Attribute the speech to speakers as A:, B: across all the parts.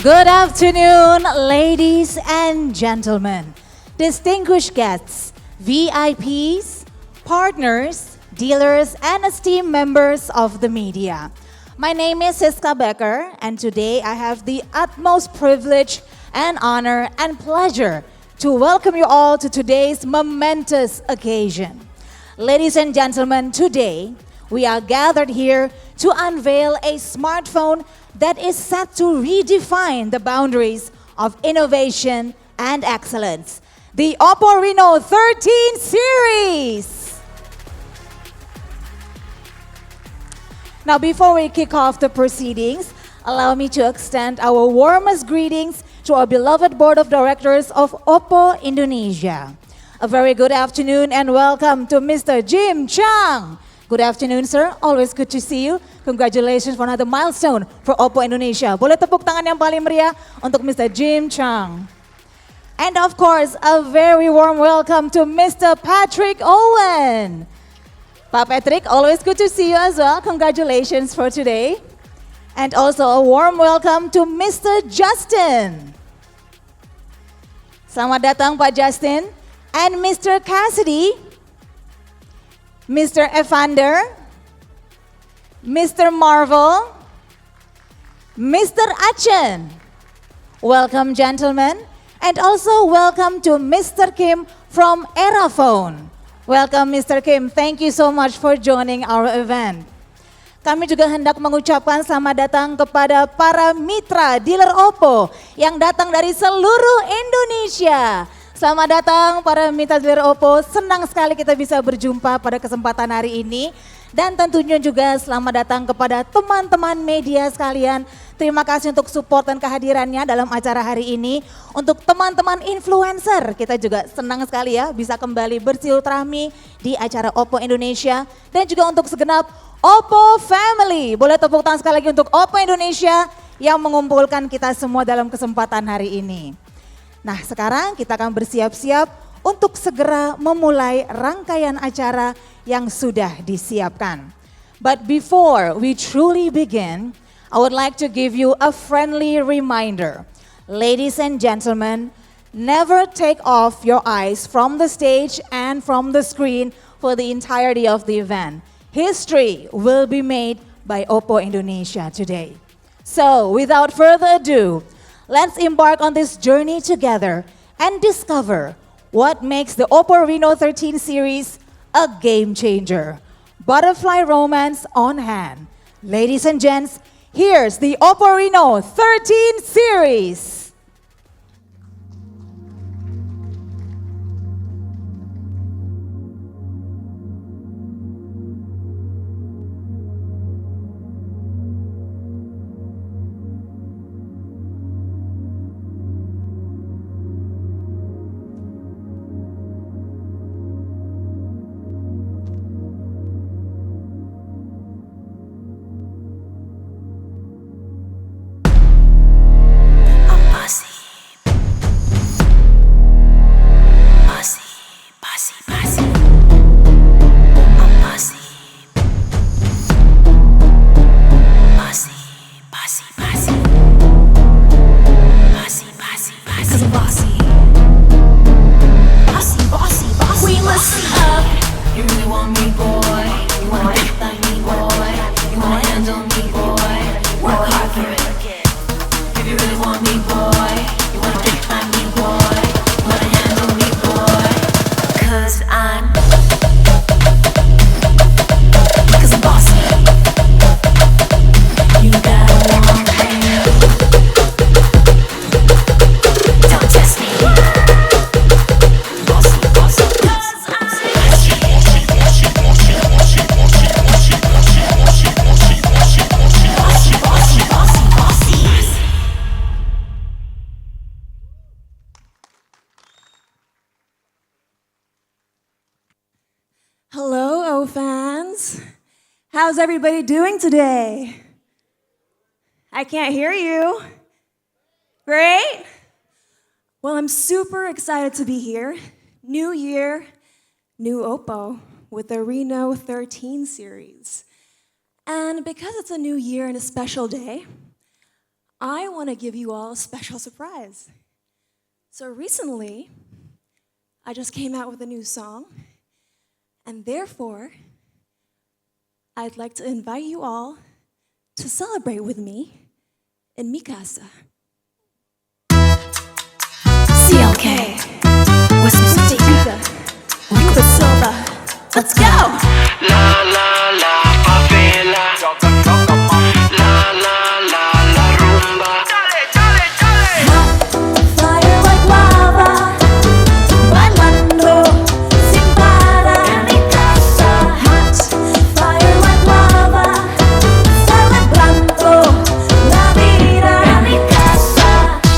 A: Good afternoon, ladies and gentlemen, distinguished guests, VIPs, partners, dealers, and esteemed members of the media. My name is Siska Becker, and today I have the utmost privilege and honor and pleasure to welcome you all to today's momentous occasion. Ladies and gentlemen, today we are gathered here to unveil a smartphone that is set to redefine the boundaries of innovation and excellence. The Oppo Reno 13 series. Now, before we kick off the proceedings, allow me to extend our warmest greetings to our beloved board of directors of Oppo Indonesia. A very good afternoon and welcome to Mr. Jim Chang. Good afternoon, sir. Always good to see you. Congratulations for another milestone for Oppo Indonesia. Boleh tepuk tangan yang paling meriah untuk Mr. Jim Chang. And of course, a very warm welcome to Mr. Patrick Owen. Pak Patrick, always good to see you as well. Congratulations for today. And also a warm welcome to Mr. Justin. Selamat datang Pak Justin. And Mr. Cassidy, Mr. Evander, Mr. Marvel, Mr. Achen. Welcome, gentlemen. And also welcome to Mr. Kim from Eraphone. Welcome, Mr. Kim. Thank you so much for joining our event. Kami juga hendak mengucapkan selamat datang kepada para mitra dealer Oppo yang datang dari seluruh Indonesia. Selamat datang para mitra dealer Oppo, senang sekali kita bisa berjumpa pada kesempatan hari ini. Dan tentunya juga selamat datang kepada teman-teman media sekalian. Terima kasih untuk support dan kehadirannya dalam acara hari ini. Untuk teman-teman influencer, kita juga senang sekali ya bisa kembali bersilaturahmi di acara Oppo Indonesia. Dan juga untuk segenap Oppo Family. Boleh tepuk tangan sekali lagi untuk Oppo Indonesia yang mengumpulkan kita semua dalam kesempatan hari ini. Nah, sekarang kita akan bersiap-siap untuk segera memulai rangkaian acara yang sudah disiapkan. But before we truly begin, I would like to give you a friendly reminder. Ladies and gentlemen, never take off your eyes from the stage and from the screen for the entirety of the event. History will be made by Oppo Indonesia today. So, without further ado, let's embark on this journey together and discover what makes the Oppo Reno 13 series a game changer. Butterfly romance on hand. Ladies and gents, here's the Oppo Reno 13 series.
B: Hello, O fans. How's everybody doing today? I can't hear you. Great? Well, I'm super excited to be here. New year, new Oppo with the Reno 13 series. And because it's a new year and a special day, I want to give you all a special surprise. So recently, I just came out with a new song, and therefore, I'd like to invite you all to celebrate with me in mi casa. CLK with Mystica, with Silva. Let's go!
C: La la la favela. La la la la rumba.
B: Hot fire like lava, bailando sin parar en mi casa. Hot fire like lava, celebrando la vida en mi casa.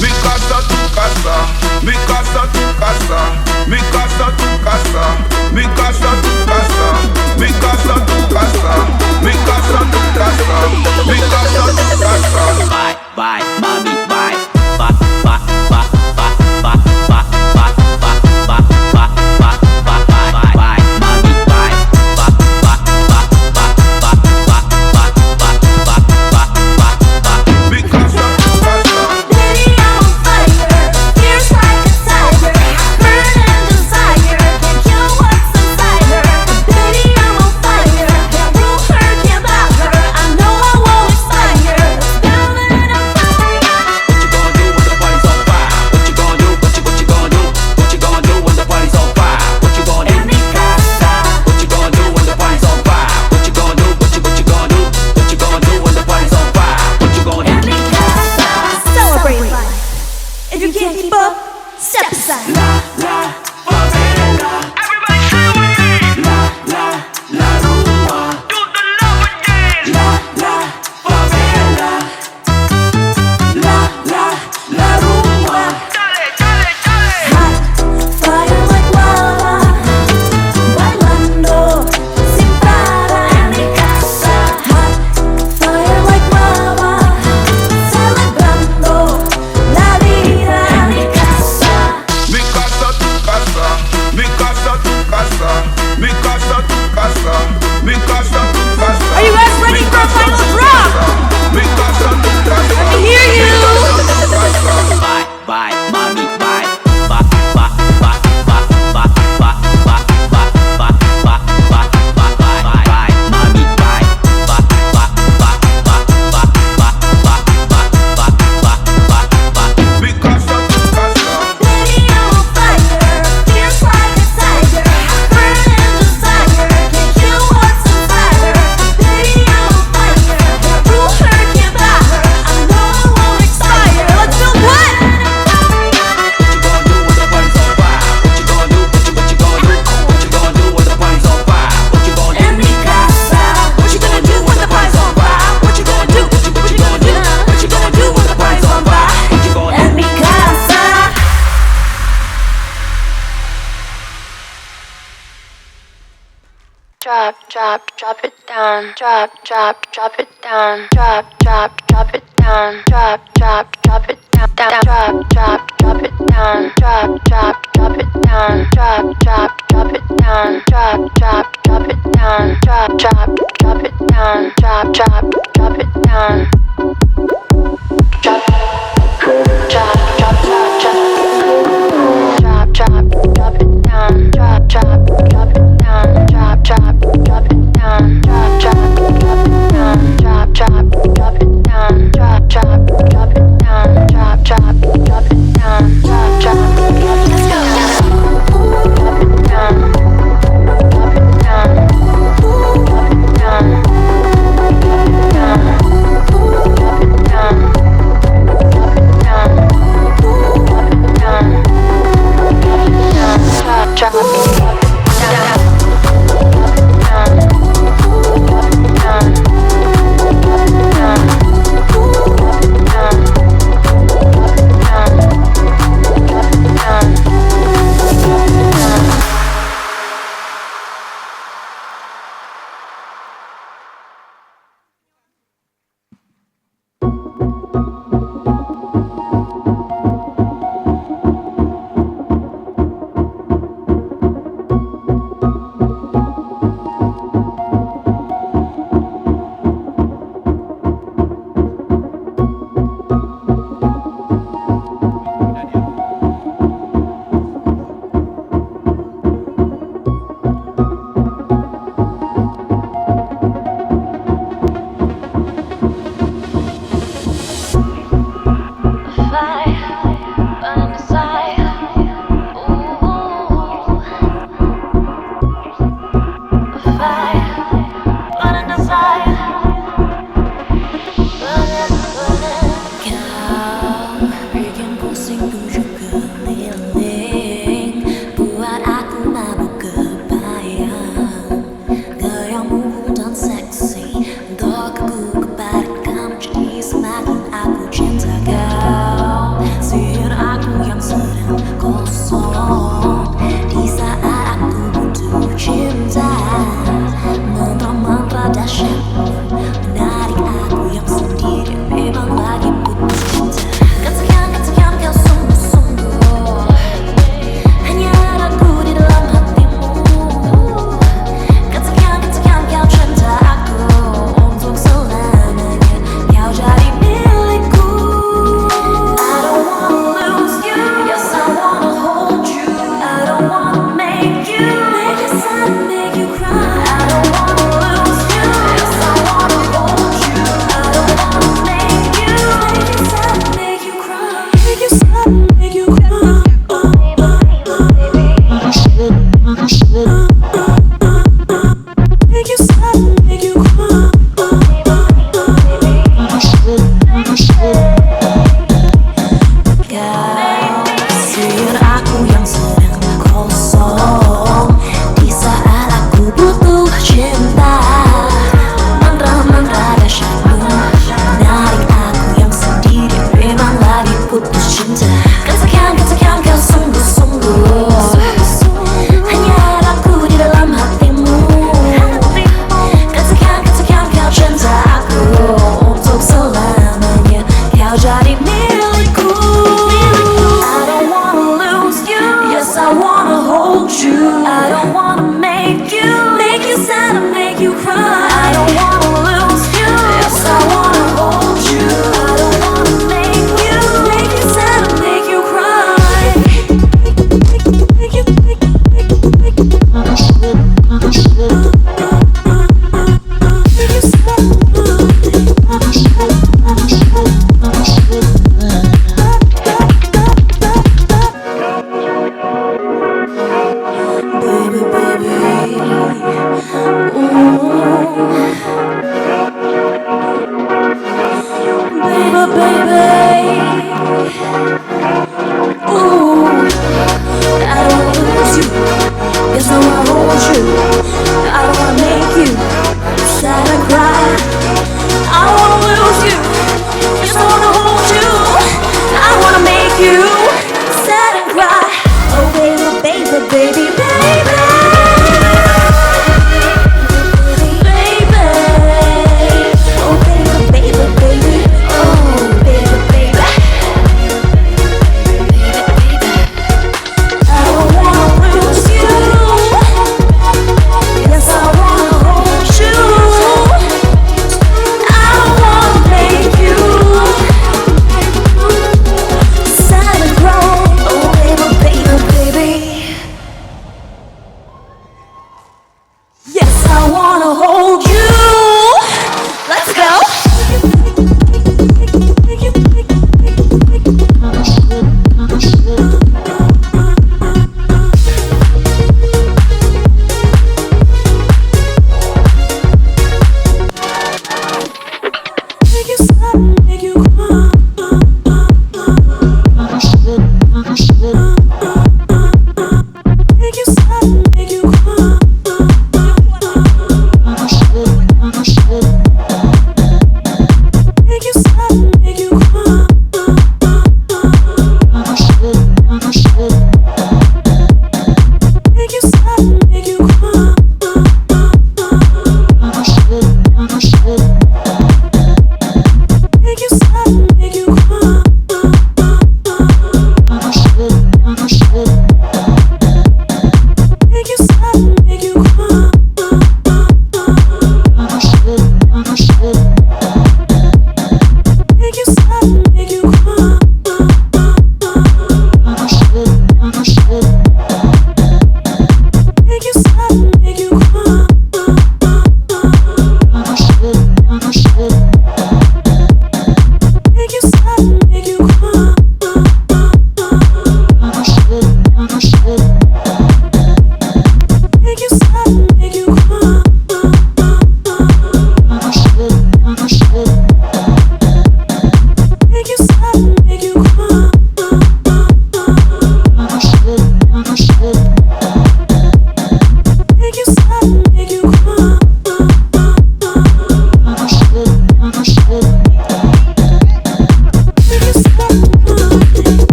D: Mi casa, tu casa, mi casa, tu casa, mi casa, tu casa, mi casa, tu casa, mi casa, tu casa, mi casa, tu casa, mi casa, tu casa.
C: Bye bye, mami, bye. Ba ba ba ba ba ba ba ba ba ba ba ba bye bye, mami, bye. Ba ba ba ba ba ba ba ba ba ba ba.
D: Mi casa, tu casa.
B: Baby, I'm on fire, fierce like a tiger, burning desire, can't kill what's inside her. Baby, I'm on fire, can't rule her, can't buy her. I know I won't expire, building a fire.
C: What you gonna do when the party's on fire? What you gonna do? What you gonna do? What you gonna do when the party's on fire? What you gonna do?
B: En mi casa,
C: What you gonna do when the party's on fire? What you gonna do? What you gonna do? What you gonna do when the party's on fire? What you gonna
B: en
C: do?
B: mi casa, celebrate life. If you can't keep up, step aside.
C: La la favela. Everybody sing with me. La la la rumba. Do the love again. La la favela. La la la rumba. Dale, dale, dale.
B: Hot fire like lava, bailando sin parar en mi casa. Hot fire like lava, celebrando la vida en mi casa.
D: Mi casa, tu casa, mi casa, tu casa, mi casa, tu casa, mi casa, tu casa.
B: Are you guys ready for a final drop?
D: Mi casa, tu casa.
B: I hear you.
C: Bye bye, mami, bye. Ba ba ba ba ba ba ba ba ba ba ba ba bye bye, mami, bye. Ba ba ba ba ba ba ba ba ba ba ba.
D: Mi casa, tu casa.
B: Baby, I'm on fire, fierce like a tiger, burning desire, can't kill what's inside her. Baby, I'm on fire, can't rule her, can't buy her. I know I won't expire. Let's build what?
C: What you gonna do when the party's on fire? What you gonna do? What you gonna do? What you gonna do when the party's on fire? What you gonna do?
B: En mi casa, what you gonna do when the party's on fire? What you gonna do? What you gonna do? What you gonna do when the party's on fire?
C: What you gonna do?
B: En mi casa.
E: Drop it down, drop it down, drop it down, drop it down, drop it down, drop it down, drop it down, drop it down, drop it down, drop it down.
F: cinta. Mantra-mantra dahsyatmu menarik aku yang sendiri, memang lagi putus cinta. Kan sekian kau sungguh-sungguh hanya aku di dalam hatimu. Kan sekian kau cinta aku untuk selamanya, kau jadi milikku. I don't wanna lose you, yes I wanna hold you. I don't wanna make you sad and make you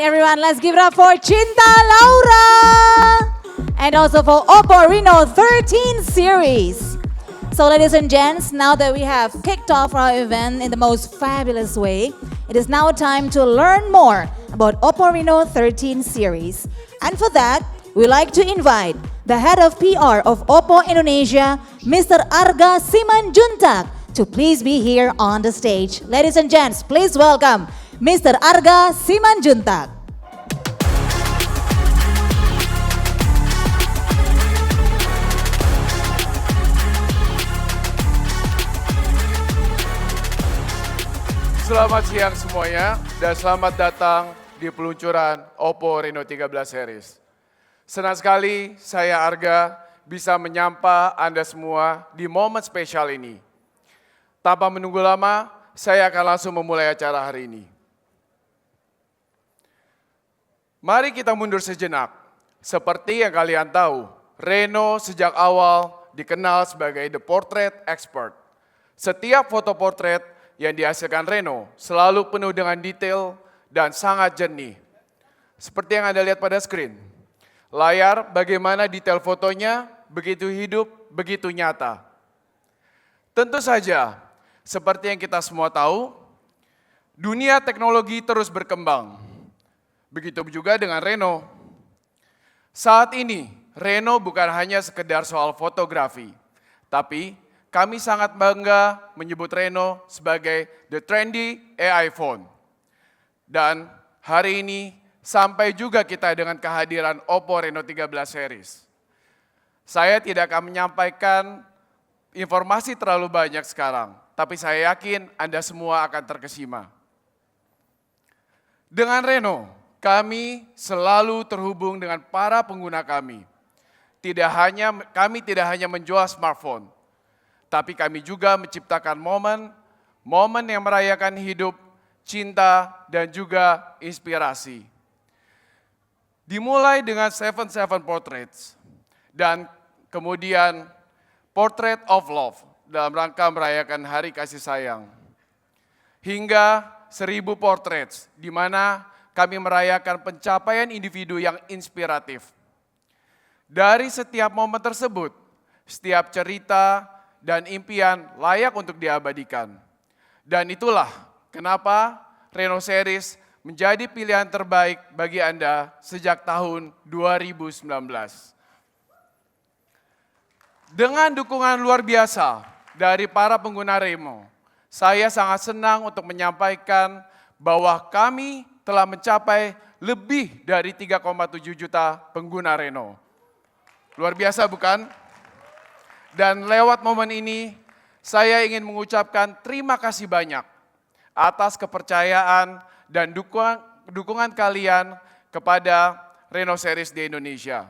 A: right, everyone, let's give it up for Cinta Laura. And also for Oppo Reno 13 series. So ladies and gents, now that we have kicked off our event in the most fabulous way, it is now time to learn more about Oppo Reno 13 series. And for that, we like to invite the head of PR of Oppo Indonesia, Mr. Arga Simanjuntak, to please be here on the stage. Ladies and gents, please welcome Mr. Arga Simanjuntak.
G: Selamat siang semuanya dan selamat datang di peluncuran Oppo Reno 13 series. Senang sekali saya Arga bisa menyapa Anda semua di momen spesial ini. Tanpa menunggu lama, saya akan langsung memulai acara hari ini. Mari kita mundur sejenak. Seperti yang kalian tahu, Reno sejak awal dikenal sebagai the portrait expert. Setiap foto portrait yang dihasilkan Reno selalu penuh dengan detail dan sangat jernih. Seperti yang Anda lihat pada screen. Layar bagaimana detail fotonya begitu hidup, begitu nyata. Tentu saja, seperti yang kita semua tahu, dunia teknologi terus berkembang. Begitu juga dengan Reno. Saat ini, Reno bukan hanya sekedar soal fotografi, tapi kami sangat bangga menyebut Reno sebagai the trendy AI phone. Dan hari ini sampai juga kita dengan kehadiran Oppo Reno 13 series. Saya tidak akan menyampaikan informasi terlalu banyak sekarang, tapi saya yakin Anda semua akan terkesima. Dengan Reno, kami selalu terhubung dengan para pengguna kami. Kami tidak hanya menjual smartphone, tapi kami juga menciptakan momen yang merayakan hidup, cinta, dan juga inspirasi. Dimulai dengan 77 Portraits, dan kemudian Portrait of Love dalam rangka merayakan Hari Kasih Sayang. Hingga 1000 Portraits, di mana kami merayakan pencapaian individu yang inspiratif. Dari setiap momen tersebut, setiap cerita dan impian layak untuk diabadikan. Dan itulah kenapa Reno Series menjadi pilihan terbaik bagi Anda sejak tahun 2019. Dengan dukungan luar biasa dari para pengguna Reno, saya sangat senang untuk menyampaikan bahwa kami telah mencapai lebih dari 3,7 juta pengguna Reno. Luar biasa bukan? Dan lewat momen ini, saya ingin mengucapkan terima kasih banyak atas kepercayaan dan dukungan kalian kepada Reno Series di Indonesia.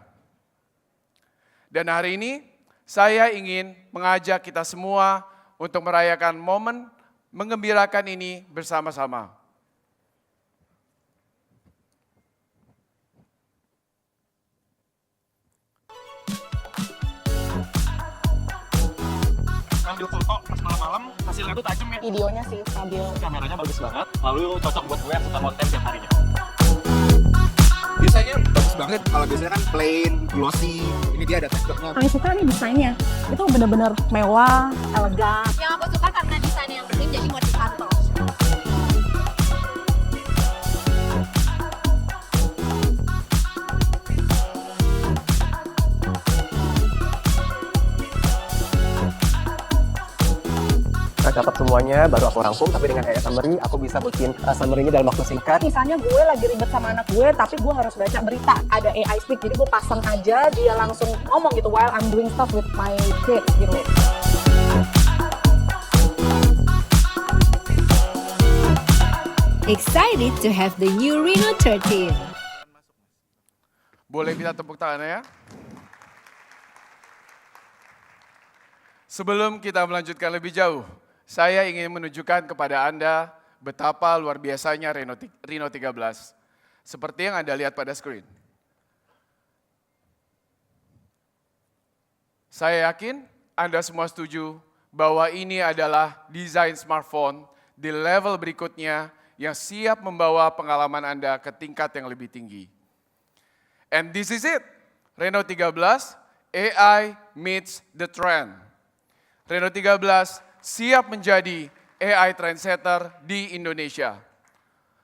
G: Dan hari ini, saya ingin mengajak kita semua untuk merayakan momen menggembirakan ini bersama-sama.
H: Ambil foto pas malam-malam, hasilnya tuh tajam ya.
I: Videonya sih stabil.
H: Kameranya bagus banget, lalu cocok buat gue yang suka konten tiap harinya.
J: Biasanya bagus banget, kalau biasanya kan plain, glossy, ini dia ada teksturnya.
I: Paling suka nih desainnya, itu bener-bener mewah, elegan.
K: Yang aku suka karena desainnya yang clean jadi motivator.
L: Nah, catat semuanya, baru aku rangkum, tapi dengan AI Summary, aku bisa bikin summary-nya dalam waktu singkat.
I: Misalnya gue lagi ribet sama anak gue, tapi gue harus baca berita. Ada AI speak, jadi gue pasang aja, dia langsung ngomong gitu, while I'm doing stuff with my kids, gitu.
M: Excited to have the new Reno 13.
G: Boleh minta tepuk tangannya ya? Sebelum kita melanjutkan lebih jauh, saya ingin menunjukkan kepada Anda betapa luar biasanya Reno 13. Seperti yang Anda lihat pada screen. Saya yakin Anda semua setuju bahwa ini adalah desain smartphone di level berikutnya yang siap membawa pengalaman Anda ke tingkat yang lebih tinggi. And this is it, Reno 13, AI meets the trend. Reno 13 siap menjadi AI trendsetter di Indonesia.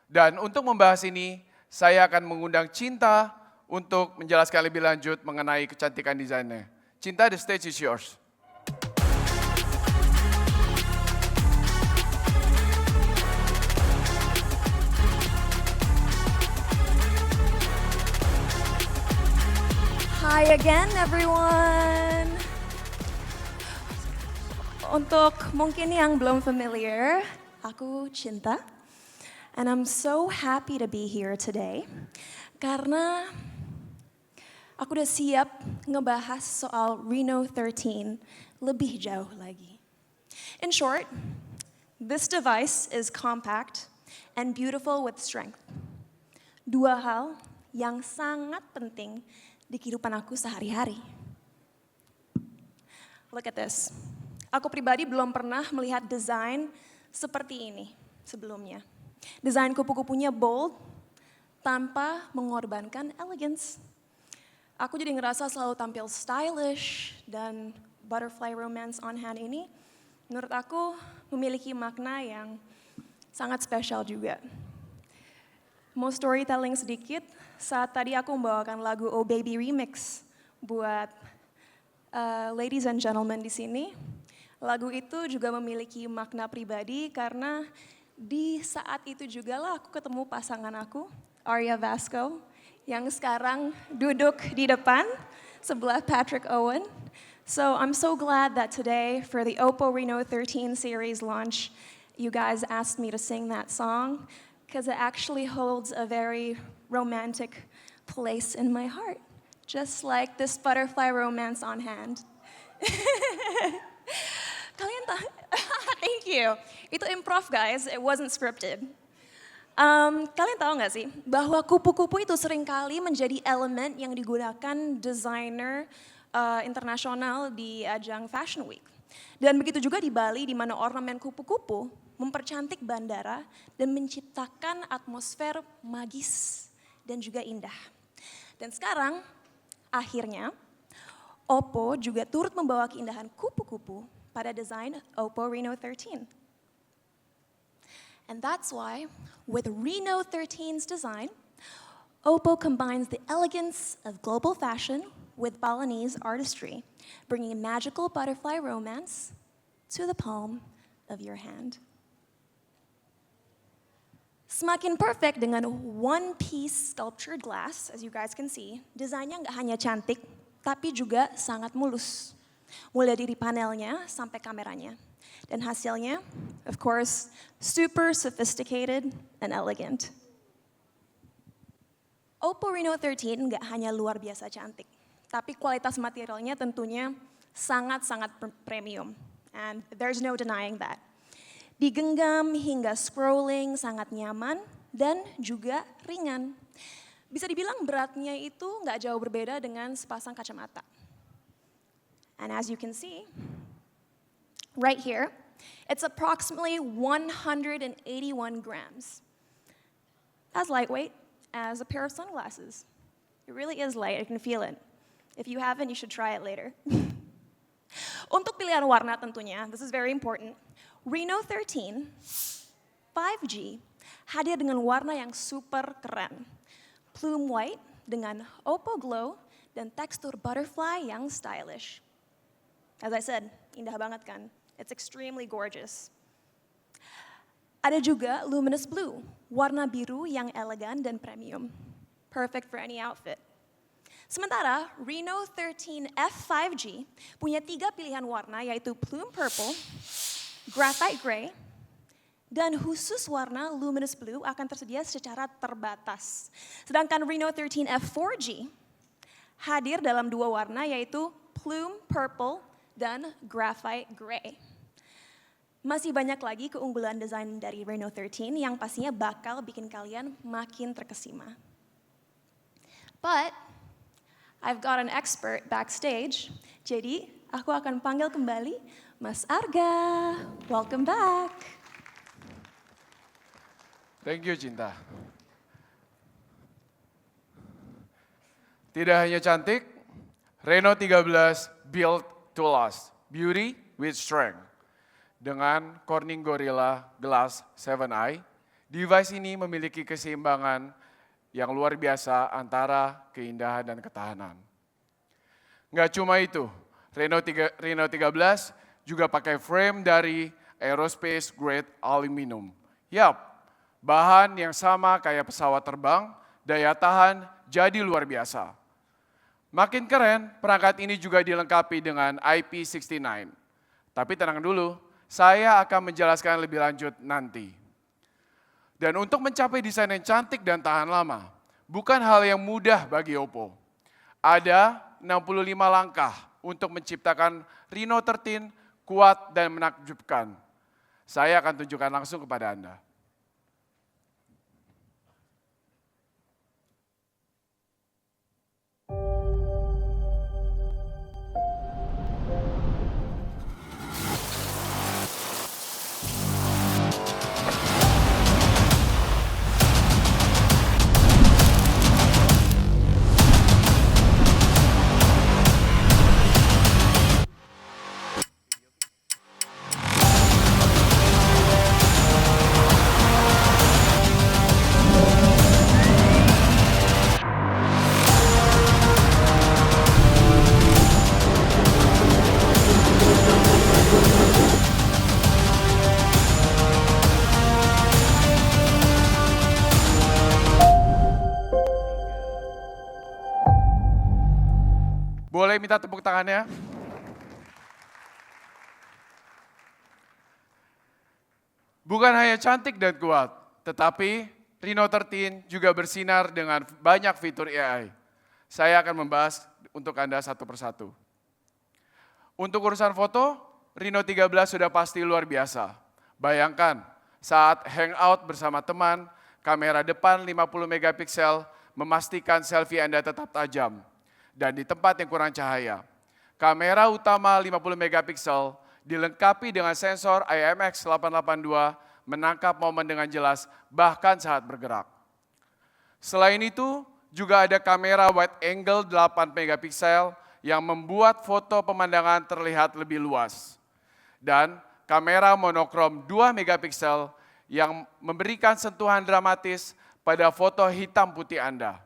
G: Dan untuk membahas ini, saya akan mengundang Cinta untuk menjelaskan lebih lanjut mengenai kecantikan desainnya. Cinta, the stage is yours.
B: Hi again everyone. Untuk mungkin yang belum familiar, aku Cinta. And I'm so happy to be here today. Karena aku udah siap ngebahas soal Reno 13 lebih jauh lagi. In short, this device is compact and beautiful with strength. Dua hal yang sangat penting di kehidupan aku sehari-hari. Look at this. Aku pribadi belum pernah melihat desain seperti ini sebelumnya. Desain kupu-kupunya bold tanpa mengorbankan elegance. Aku jadi ngerasa selalu tampil stylish dan butterfly romance on hand ini menurut aku memiliki makna yang sangat spesial juga. Mau storytelling sedikit, saat tadi aku membawakan lagu Oh Baby Remix buat ladies and gentlemen di sini. Lagu itu juga memiliki makna pribadi karena di saat itu juga lah aku ketemu pasangan aku, Arya Vasco, yang sekarang duduk di depan sebelah Patrick Owen. So I'm so glad that today for the Oppo Reno 13 series launch, you guys asked me to sing that song. Because it actually holds a very romantic place in my heart. Just like this butterfly romance on hand. Kalian tahu? Thank you. Itu improv guys, it wasn't scripted. Kalian tahu nggak sih bahwa kupu-kupu itu seringkali menjadi elemen yang digunakan desainer internasional di ajang Fashion Week. Dan begitu juga di Bali di mana ornamen kupu-kupu mempercantik bandara dan menciptakan atmosfer magis dan juga indah. Dan sekarang, akhirnya, Oppo juga turut membawa keindahan kupu-kupu pada desain Oppo Reno 13. And that's why, with Reno 13's design, Oppo combines the elegance of global fashion with Balinese artistry, bringing magical butterfly romance to the palm of your hand. Semakin perfect dengan one-piece sculptured glass, as you guys can see, desainnya nggak hanya cantik, tapi juga sangat mulus. Mulai dari panelnya sampai kameranya. Dan hasilnya, of course, super sophisticated and elegant. Oppo Reno 13 nggak hanya luar biasa cantik, tapi kualitas materialnya tentunya sangat-sangat premium. And there's no denying that. Digenggam hingga scrolling sangat nyaman dan juga ringan. Bisa dibilang beratnya itu nggak jauh berbeda dengan sepasang kacamata. And as you can see, right here, it's approximately 181 grams. As lightweight as a pair of sunglasses. It really is light, I can feel it. If you haven't, you should try it later. Untuk pilihan warna tentunya, this is very important. Reno 13 5G hadir dengan warna yang super keren. Plume white dengan Oppo Glow dan tekstur butterfly yang stylish. As I said, indah banget kan? It's extremely gorgeous. Ada juga luminous blue, warna biru yang elegan dan premium. Perfect for any outfit. Sementara Reno 13 F5G punya 3 pilihan warna yaitu plume purple, graphite gray, dan khusus warna luminous blue akan tersedia secara terbatas. Sedangkan Reno 13 F4G hadir dalam 2 warna yaitu plume purple dan graphite gray. Masih banyak lagi keunggulan desain dari Reno 13 yang pastinya bakal bikin kalian makin terkesima. But I've got an expert backstage, jadi aku akan panggil kembali Mas Arga. Welcome back.
G: Thank you, Cinta. Tidak hanya cantik, Reno 13 built to last, beauty with strength. Dengan Corning Gorilla Glass 7i, device ini memiliki keseimbangan yang luar biasa antara keindahan dan ketahanan. Nggak cuma itu, Reno 13 juga pakai frame dari aerospace grade aluminium. Yap, bahan yang sama kayak pesawat terbang, daya tahan jadi luar biasa. Makin keren, perangkat ini juga dilengkapi dengan IP69. Tapi tenang dulu, saya akan menjelaskan lebih lanjut nanti. Dan untuk mencapai desain yang cantik dan tahan lama, bukan hal yang mudah bagi Oppo. Ada 65 langkah untuk menciptakan Reno 13 kuat dan menakjubkan. Saya akan tunjukkan langsung kepada Anda. Boleh minta tepuk tangannya? Bukan hanya cantik dan kuat, tetapi Reno 13 juga bersinar dengan banyak fitur AI. Saya akan membahas untuk Anda satu persatu. Untuk urusan foto, Reno 13 sudah pasti luar biasa. Bayangkan, saat hangout bersama teman, kamera depan 50 megapiksel memastikan selfie Anda tetap tajam. Dan di tempat yang kurang cahaya. Kamera utama 50 megapiksel dilengkapi dengan sensor IMX882 menangkap momen dengan jelas bahkan saat bergerak. Selain itu, juga ada kamera wide angle 8 megapiksel yang membuat foto pemandangan terlihat lebih luas. Dan kamera monokrom 2 megapiksel yang memberikan sentuhan dramatis pada foto hitam putih Anda.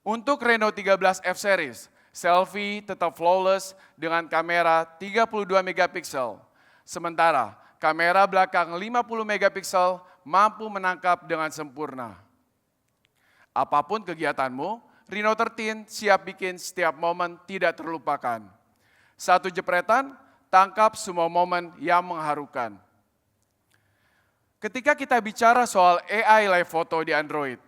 G: Untuk Reno 13 F Series, selfie tetap flawless dengan kamera 32 megapiksel. Sementara kamera belakang 50 megapiksel mampu menangkap dengan sempurna. Apapun kegiatanmu, Reno 13 siap bikin setiap momen tidak terlupakan. Satu jepretan, tangkap semua momen yang mengharukan. Ketika kita bicara soal AI live photo di Android,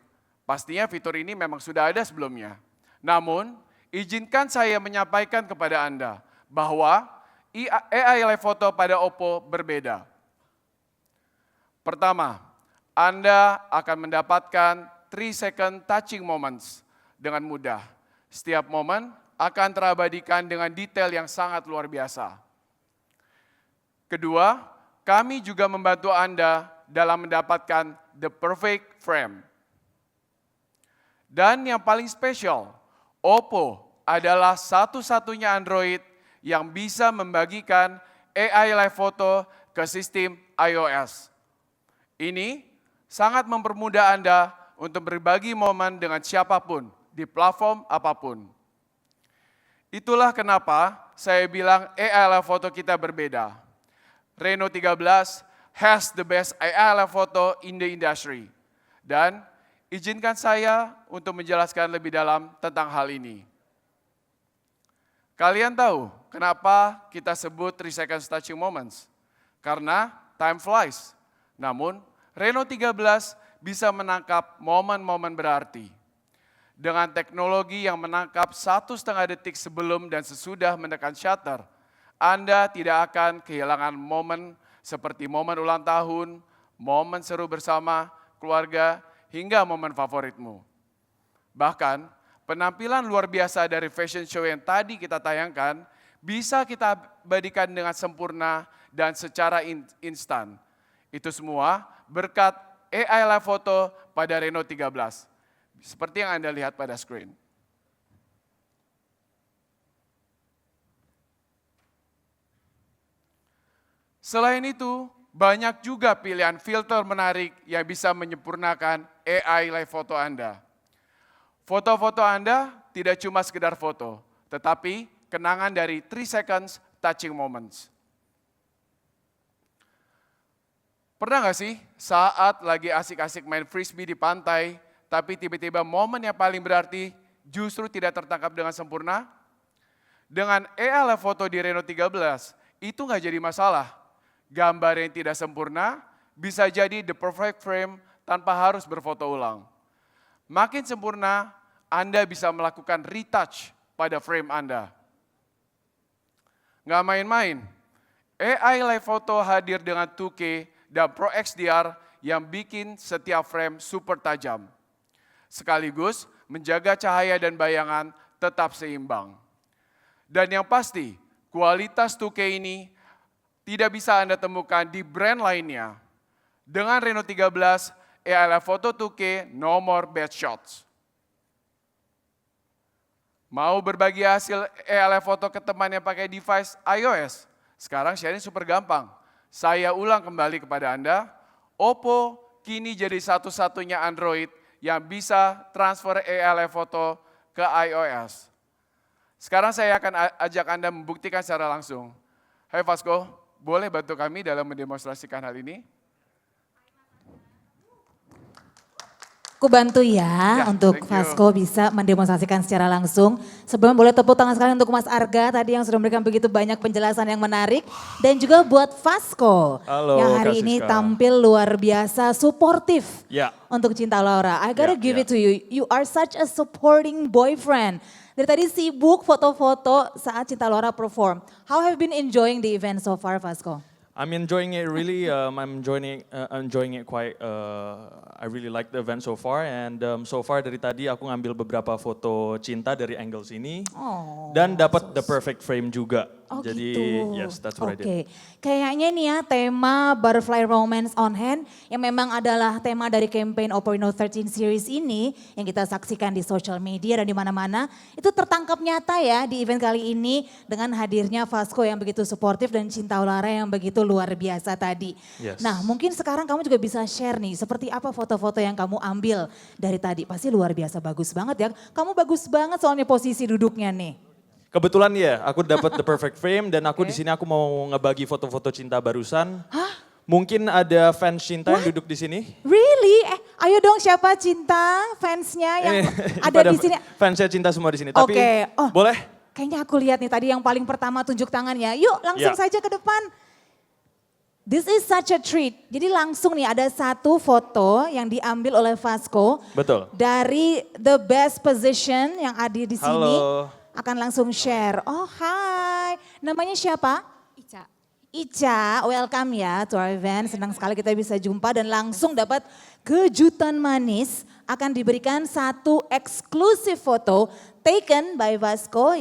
G: pastinya fitur ini memang sudah ada sebelumnya. Namun, izinkan saya menyampaikan kepada Anda bahwa AI live photo pada Oppo berbeda. Pertama, Anda akan mendapatkan 3-second touching moments dengan mudah. Setiap momen akan terabadikan dengan detail yang sangat luar biasa. Kedua, kami juga membantu Anda dalam mendapatkan the perfect frame. Dan yang paling spesial, Oppo adalah satu-satunya Android yang bisa membagikan AI live photo ke sistem iOS. Ini sangat mempermudah Anda untuk berbagi momen dengan siapapun di platform apapun. Itulah kenapa saya bilang AI live photo kita berbeda. Reno 13 has the best AI live photo in the industry. Dan izinkan saya untuk menjelaskan lebih dalam tentang hal ini. Kalian tahu kenapa kita sebut 3-second touching moments? Karena time flies. Namun, Reno 13 bisa menangkap momen-momen berarti. Dengan teknologi yang menangkap 1,5 detik sebelum dan sesudah menekan shutter, Anda tidak akan kehilangan momen seperti momen ulang tahun, momen seru bersama keluarga, hingga momen favoritmu. Bahkan, penampilan luar biasa dari fashion show yang tadi kita tayangkan bisa kita abadikan dengan sempurna dan secara instan. Itu semua berkat AI Live Photo pada Reno 13. Seperti yang Anda lihat pada screen. Selain itu, banyak juga pilihan filter menarik yang bisa menyempurnakan AI Live Photo Anda. Foto-foto Anda tidak cuma sekedar foto, tetapi kenangan dari 3 seconds touching moments. Pernah nggak sih saat lagi asik-asik main frisbee di pantai, tapi tiba-tiba momen yang paling berarti justru tidak tertangkap dengan sempurna? Dengan AI Live Photo di Reno 13, itu nggak jadi masalah. Gambar yang tidak sempurna bisa jadi the perfect frame tanpa harus berfoto ulang. Makin sempurna, Anda bisa melakukan retouch pada frame Anda. Nggak main-main, AI Live Photo hadir dengan 2K dan Pro XDR yang bikin setiap frame super tajam. Sekaligus menjaga cahaya dan bayangan tetap seimbang. Dan yang pasti, kualitas 2K ini tidak bisa Anda temukan di brand lainnya. Dengan Reno 13, AI Live Photo 2K no more bad shots. Mau berbagi hasil AI Live Photo ke teman yang pakai device iOS? Sekarang sharing super gampang. Saya ulang kembali kepada Anda, Oppo kini jadi satu-satunya Android yang bisa transfer AI Live Photo ke iOS. Sekarang saya akan ajak Anda membuktikan secara langsung. Hai Vasco, boleh bantu kami dalam mendemonstrasikan hal ini?
A: Aku bantu ya untuk Vasco bisa mendemonstrasikan secara langsung. Sebelum boleh tepuk tangan sekali untuk Mas Arga tadi yang sudah memberikan begitu banyak penjelasan yang menarik. Dan juga buat Vasco yang hari ini tampil luar biasa suportif untuk Cinta Laura. I gotta give it to you, you are such a supporting boyfriend. Dari tadi sibuk foto-foto saat Cinta Laura perform. How have you been enjoying the event so far, Vasco?
H: I'm enjoying it really. I'm enjoying it quite. I really like the event so far, and so far dari tadi aku ngambil beberapa foto Cinta dari angles ini, dan dapat the perfect frame juga.
A: Oh
H: Jadi
A: gitu.
H: yes, that's what I did.
A: Kayaknya nih ya tema Butterfly Romance on Hand yang memang adalah tema dari campaign Oppo Reno 13 series ini yang kita saksikan di social media dan di mana-mana itu tertangkap nyata ya di event kali ini dengan hadirnya Vasco yang begitu suportif dan Cinta Laura yang begitu luar biasa tadi.
H: Yes.
A: Nah mungkin sekarang kamu juga bisa share nih seperti apa foto-foto yang kamu ambil dari tadi. Pasti luar biasa bagus banget ya. Kamu bagus banget soalnya posisi duduknya nih.
H: Kebetulan ya, aku dapat the perfect frame dan aku di sini aku mau ngebagi foto-foto Cinta barusan.
A: Hah?
H: Mungkin ada fans Cinta yang duduk di sini.
A: Really? Ayo dong siapa Cinta fansnya yang ada di sini?
H: Fansnya Cinta semua di sini. Tapi
A: Oh,
H: boleh?
A: Kayaknya aku lihat nih tadi yang paling pertama tunjuk tangannya. Yuk langsung saja ke depan. This is such a treat. Jadi langsung nih ada satu foto yang diambil oleh Vasco.
H: Betul.
A: Dari the best position yang ada di sini.
H: Halo.
A: Akan langsung share. Oh hai, namanya siapa?
K: Ica.
A: Ica, welcome ya to our event. Senang sekali kita bisa jumpa dan langsung dapat kejutan manis. Akan diberikan satu eksklusif foto taken by Vasco.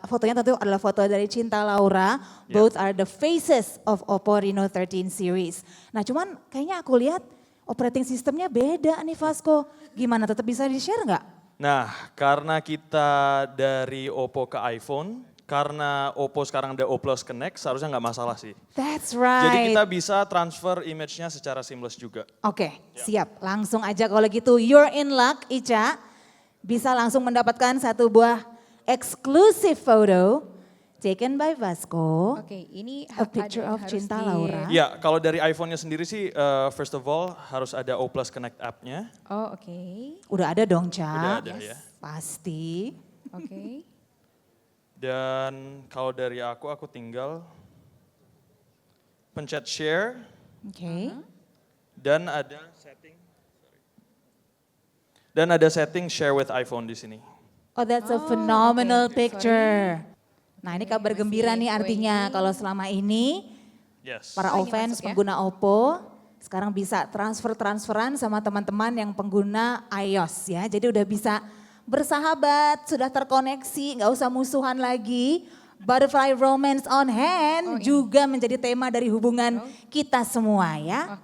A: Fotonya tentu adalah foto dari Cinta Laura. Both are the faces of Oppo Reno 13 series. Nah cuman kayaknya aku lihat operating sistemnya beda nih Vasco. Gimana tetap bisa di-share nggak?
H: Nah, karena kita dari Oppo ke iPhone, karena Oppo sekarang ada O Plus Connect, seharusnya nggak masalah sih.
A: That's right.
H: Jadi kita bisa transfer image-nya secara seamless juga.
A: Oke, siap. Langsung aja kalau gitu, you're in luck Ica. Bisa langsung mendapatkan satu buah exclusive photo taken by Vasco.
K: Oke, ini
A: a picture of Cinta Laura.
H: Ya, kalau dari iPhone-nya sendiri sih, first of all harus ada O Plus Connect app-nya.
K: Oh oke.
A: Udah ada dong, Ca?
H: Udah ada ya.
A: Pasti.
K: Oke.
H: Dan kalau dari aku tinggal pencet share.
A: Oke.
H: Dan ada setting share with iPhone di sini.
A: Oh, that's a phenomenal picture. Nah ini kabar gembira nih artinya kalau selama ini para fans pengguna Oppo sekarang bisa transferan sama teman-teman yang pengguna iOS ya. Jadi udah bisa bersahabat, sudah terkoneksi, nggak usah musuhan lagi. Butterfly Romance on Hand juga menjadi tema dari hubungan kita semua ya.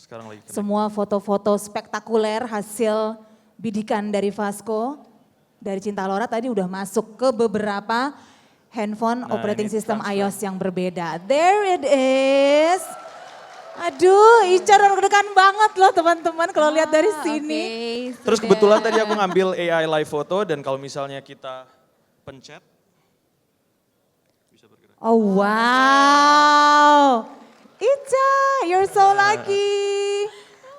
H: Sekarang lagi.
A: Semua foto-foto spektakuler hasil bidikan dari Vasco, dari Cinta Laura tadi udah masuk ke beberapa handphone operating system iOS yang berbeda. There it is. Aduh, Ica deg-degan banget loh teman-teman kalau lihat dari sini.
H: Terus kebetulan tadi aku ngambil AI live foto dan kalau misalnya kita pencet.
A: Oh wow. Ica, you're so lucky.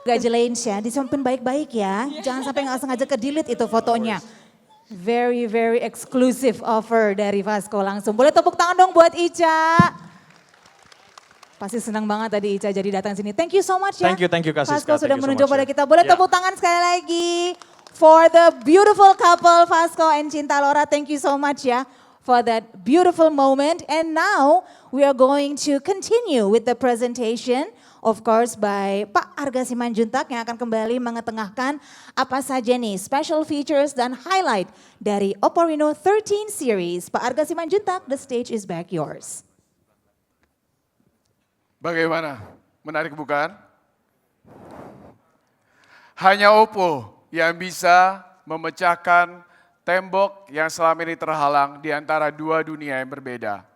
A: Congratulations ya, disimpan baik-baik ya. Jangan sampai nggak sengaja ke-delete itu fotonya. Very, very exclusive offer dari Vasco langsung. Boleh tepuk tangan dong buat Ica. Pasti senang banget tadi Ica jadi datang sini. Thank you so much ya.
H: Thank you Kak Siska.
A: Vasco sudah menunjuk pada kita. Boleh
H: Ya.
A: tepuk tangan sekali lagi. For the beautiful couple Vasco and Cinta Laura. Thank you so much ya for that beautiful moment. And now we are going to continue with the presentation. Of course by Pak Arga Simanjuntak yang akan kembali mengetengahkan apa saja nih special features dan highlight dari Oppo Reno 13 series. Pak Arga Simanjuntak, the stage is back yours.
G: Bagaimana? Menarik bukan? Hanya Oppo yang bisa memecahkan tembok yang selama ini terhalang di antara dua dunia yang berbeda.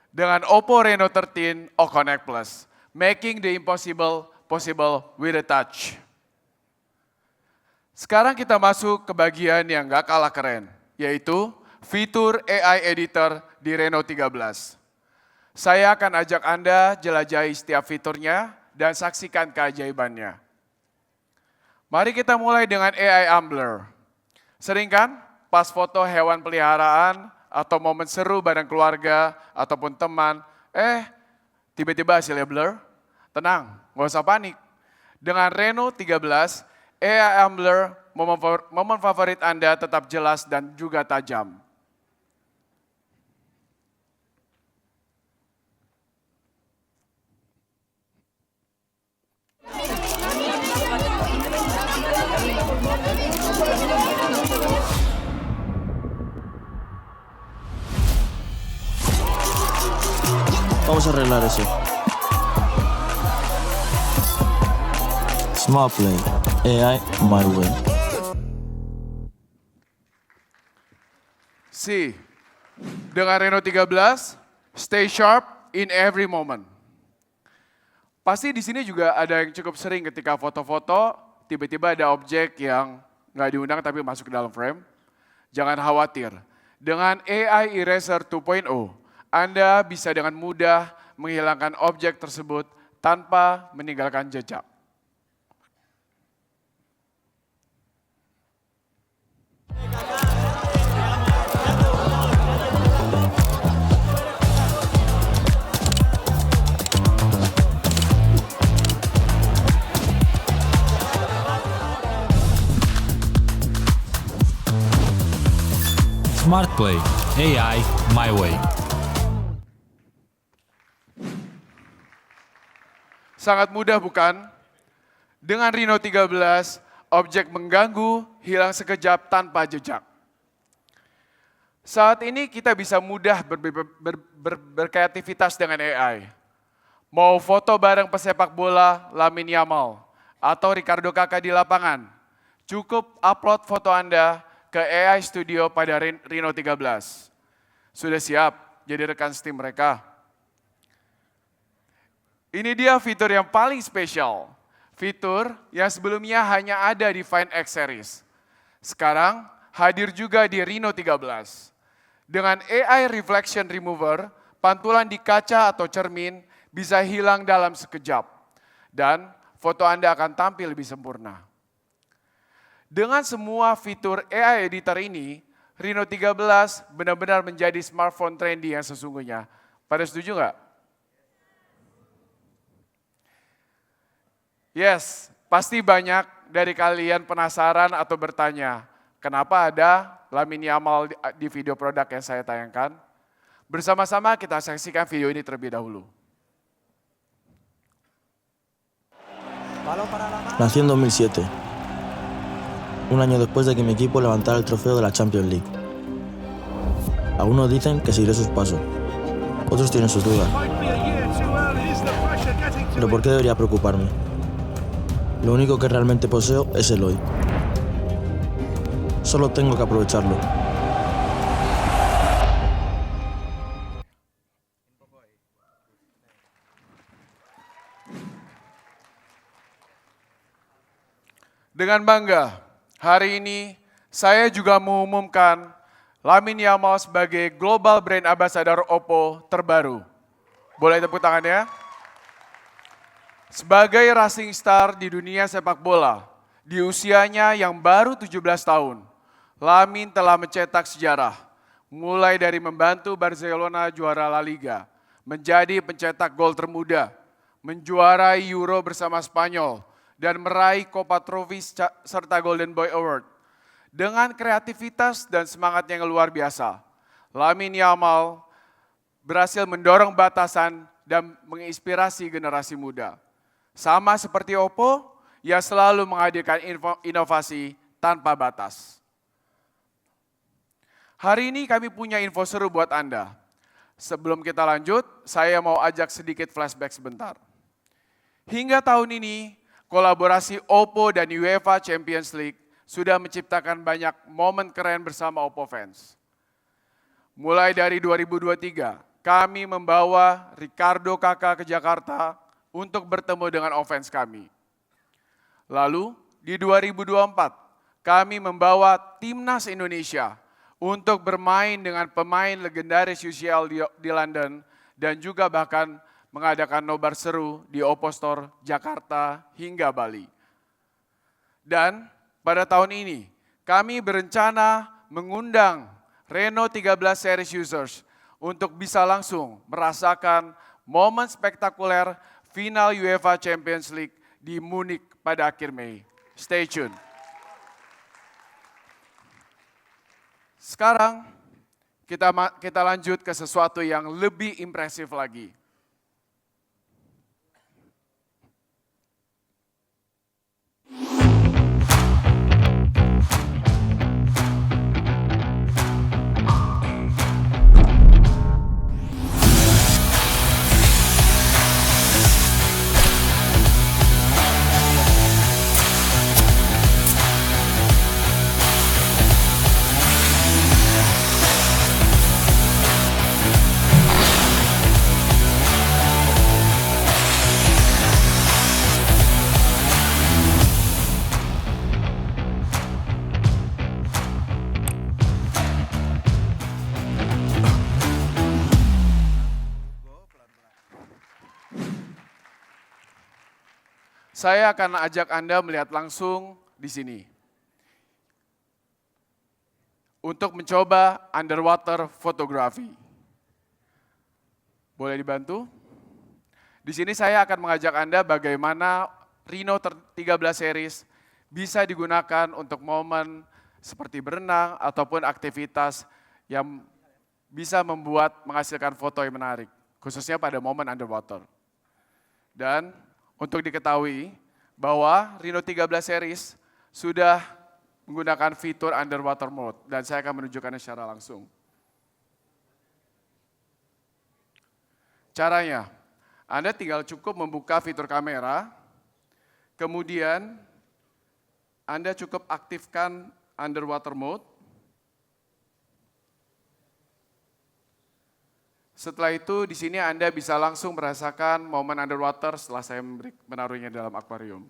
G: Dengan Oppo Reno 13 O-Connect Plus, making the impossible possible with a touch. Sekarang kita masuk ke bagian yang gak kalah keren, yaitu fitur AI Editor di Reno 13. Saya akan ajak Anda jelajahi setiap fiturnya dan saksikan keajaibannya. Mari kita mulai dengan AI Ambler. Sering kan pas foto hewan peliharaan atau momen seru bareng keluarga ataupun teman, tiba-tiba hasilnya blur? Tenang, nggak usah panik. Dengan Reno 13, AI Ambler momen favorit Anda tetap jelas dan juga tajam.
N: Vamos a arreglar eso. Smart Play, AI my way.
G: C. Dengan Reno 13, stay sharp in every moment. Pasti di sini juga ada yang cukup sering ketika foto-foto, tiba-tiba ada objek yang nggak diundang tapi masuk ke dalam frame. Jangan khawatir. Dengan AI Eraser 2.0, Anda bisa dengan mudah menghilangkan objek tersebut tanpa meninggalkan jejak.
O: Smart Play, AI my way.
G: Sangat mudah bukan? Dengan Reno 13, objek mengganggu hilang sekejap tanpa jejak. Saat ini kita bisa mudah berkreativitas dengan AI. Mau foto bareng pesepak bola Lamine Yamal atau Ricardo Kakak di lapangan, cukup upload foto Anda ke AI Studio pada Reno 13. Sudah siap jadi rekan Steam mereka? Ini dia fitur yang paling spesial. Fitur yang sebelumnya hanya ada di Find X series. Sekarang hadir juga di Reno 13. Dengan AI Reflection Remover, pantulan di kaca atau cermin bisa hilang dalam sekejap. Dan foto Anda akan tampil lebih sempurna. Dengan semua fitur AI Editor ini, Reno 13 benar-benar menjadi smartphone trendy yang sesungguhnya. Pada setuju nggak? Yes, pasti banyak dari kalian penasaran atau bertanya, kenapa ada Lamine Yamal di video produk yang saya tayangkan? Bersama-sama kita saksikan video ini terlebih dahulu.
N: Nací en 2007, un año después de que mi equipo levantara el trofeo de la Champions League. Algunos dicen que seguiré sus pasos, otros tienen sus dudas. Pero ¿por qué debería preocuparme? Lo único que realmente poseo es el hoy. Solo tengo que aprovecharlo.
G: Dengan bangga, hari ini saya juga mengumumkan Lamine Yamal sebagai Global Brand Ambassador Oppo terbaru. Boleh tepuk tangannya? Sebagai rising star di dunia sepak bola, di usianya yang baru 17 tahun, Lamine telah mencetak sejarah, mulai dari membantu Barcelona juara La Liga, menjadi pencetak gol termuda, menjuarai Euro bersama Spanyol, dan meraih Copa Trophy serta Golden Boy Award. Dengan kreativitas dan semangatnya yang luar biasa, Lamine Yamal berhasil mendorong batasan dan menginspirasi generasi muda. Sama seperti Oppo, ia selalu menghadirkan inovasi tanpa batas. Hari ini kami punya info seru buat Anda. Sebelum kita lanjut, saya mau ajak sedikit flashback sebentar. Hingga tahun ini, kolaborasi Oppo dan UEFA Champions League sudah menciptakan banyak momen keren bersama Oppo fans. Mulai dari 2023, kami membawa Ricardo Kakak ke Jakarta untuk bertemu dengan offense kami. Lalu di 2024, kami membawa Timnas Indonesia untuk bermain dengan pemain legendaris UCL di London dan juga bahkan mengadakan nobar seru di Oppo Store Jakarta hingga Bali. Dan pada tahun ini, kami berencana mengundang Reno 13 series users untuk bisa langsung merasakan momen spektakuler final UEFA Champions League di Munich pada akhir Mei. Stay tune. Sekarang kita lanjut ke sesuatu yang lebih impresif lagi. Saya akan ajak Anda melihat langsung di sini. Untuk mencoba underwater photography. Boleh dibantu? Di sini saya akan mengajak Anda bagaimana Reno 13 series bisa digunakan untuk momen seperti berenang ataupun aktivitas yang bisa menghasilkan foto yang menarik, khususnya pada momen underwater. Dan untuk diketahui bahwa Reno 13 series sudah menggunakan fitur underwater mode dan saya akan menunjukkannya secara langsung. Caranya, Anda tinggal cukup membuka fitur kamera, kemudian Anda cukup aktifkan underwater mode. Setelah itu di sini Anda bisa langsung merasakan momen underwater setelah saya menaruhnya dalam akuarium.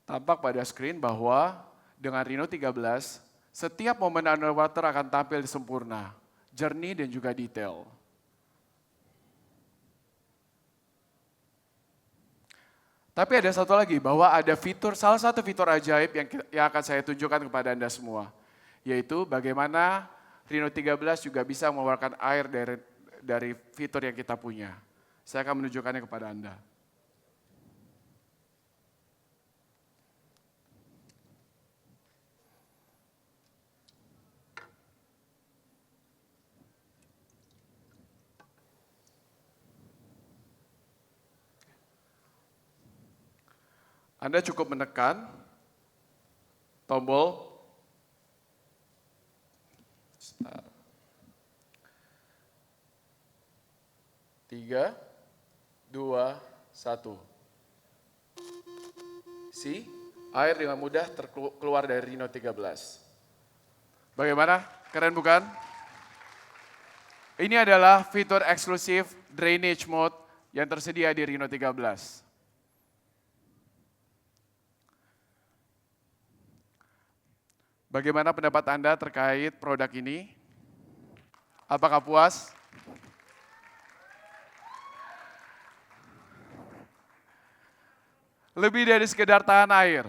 G: Tampak pada screen bahwa dengan Reno 13, setiap momen underwater akan tampil sempurna, jernih dan juga detail. Tapi ada satu lagi, bahwa ada salah satu fitur ajaib yang akan saya tunjukkan kepada Anda semua, yaitu bagaimana Reno 13 juga bisa mengeluarkan air dari fitur yang kita punya. Saya akan menunjukkannya kepada Anda. Anda cukup menekan tombol 3, 2, 1. See, air dengan mudah keluar dari Reno 13. Bagaimana? Keren bukan? Ini adalah fitur eksklusif drainage mode yang tersedia di Reno 13. Bagaimana pendapat Anda terkait produk ini? Apakah puas? Lebih dari sekedar tahan air,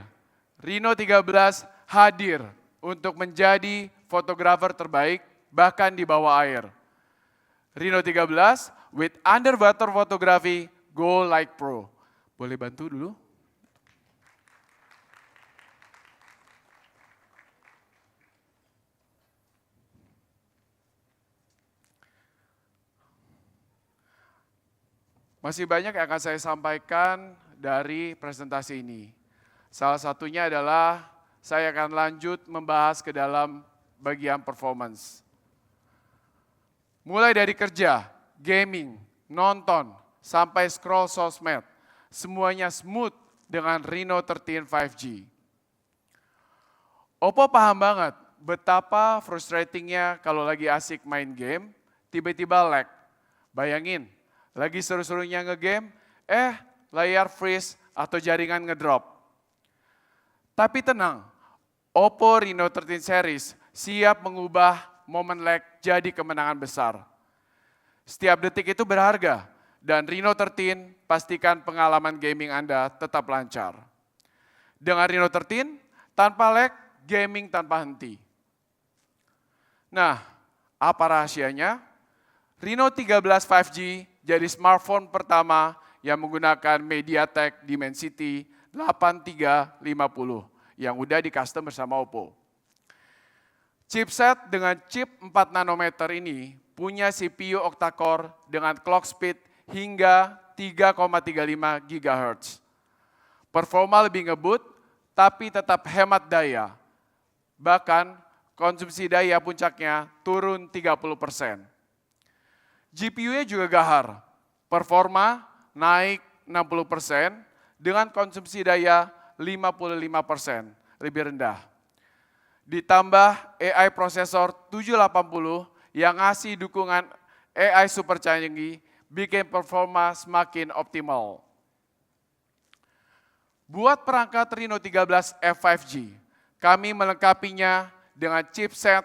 G: Reno 13 hadir untuk menjadi fotografer terbaik bahkan di bawah air. Reno 13 with underwater photography Go Like Pro. Boleh bantu dulu? Masih banyak yang akan saya sampaikan dari presentasi ini. Salah satunya adalah saya akan lanjut membahas ke dalam bagian performance. Mulai dari kerja, gaming, nonton, sampai scroll sosmed, semuanya smooth dengan Reno 13 5G. Oppo paham banget betapa frustratingnya kalau lagi asik main game, tiba-tiba lag. Bayangin, lagi seru-serunya ngegame, layar freeze atau jaringan ngedrop. Tapi tenang, Oppo Reno 13 series siap mengubah momen lag jadi kemenangan besar. Setiap detik itu berharga, dan Reno 13 pastikan pengalaman gaming Anda tetap lancar. Dengan Reno 13, tanpa lag, gaming tanpa henti. Nah, apa rahasianya? Reno 13 5G jadi smartphone pertama yang menggunakan MediaTek Dimensity 8350 yang udah di custom bersama Oppo. Chipset dengan chip 4 nanometer ini punya CPU octa-core dengan clock speed hingga 3,35 GHz. Performa lebih ngebut, tapi tetap hemat daya. Bahkan konsumsi daya puncaknya turun 30%. GPU-nya juga gahar, performa naik 60% dengan konsumsi daya 55% lebih rendah. Ditambah AI prosesor 780 yang ngasih dukungan AI super canggih bikin performa semakin optimal. Buat perangkat Reno 13 F5G, kami melengkapinya dengan chipset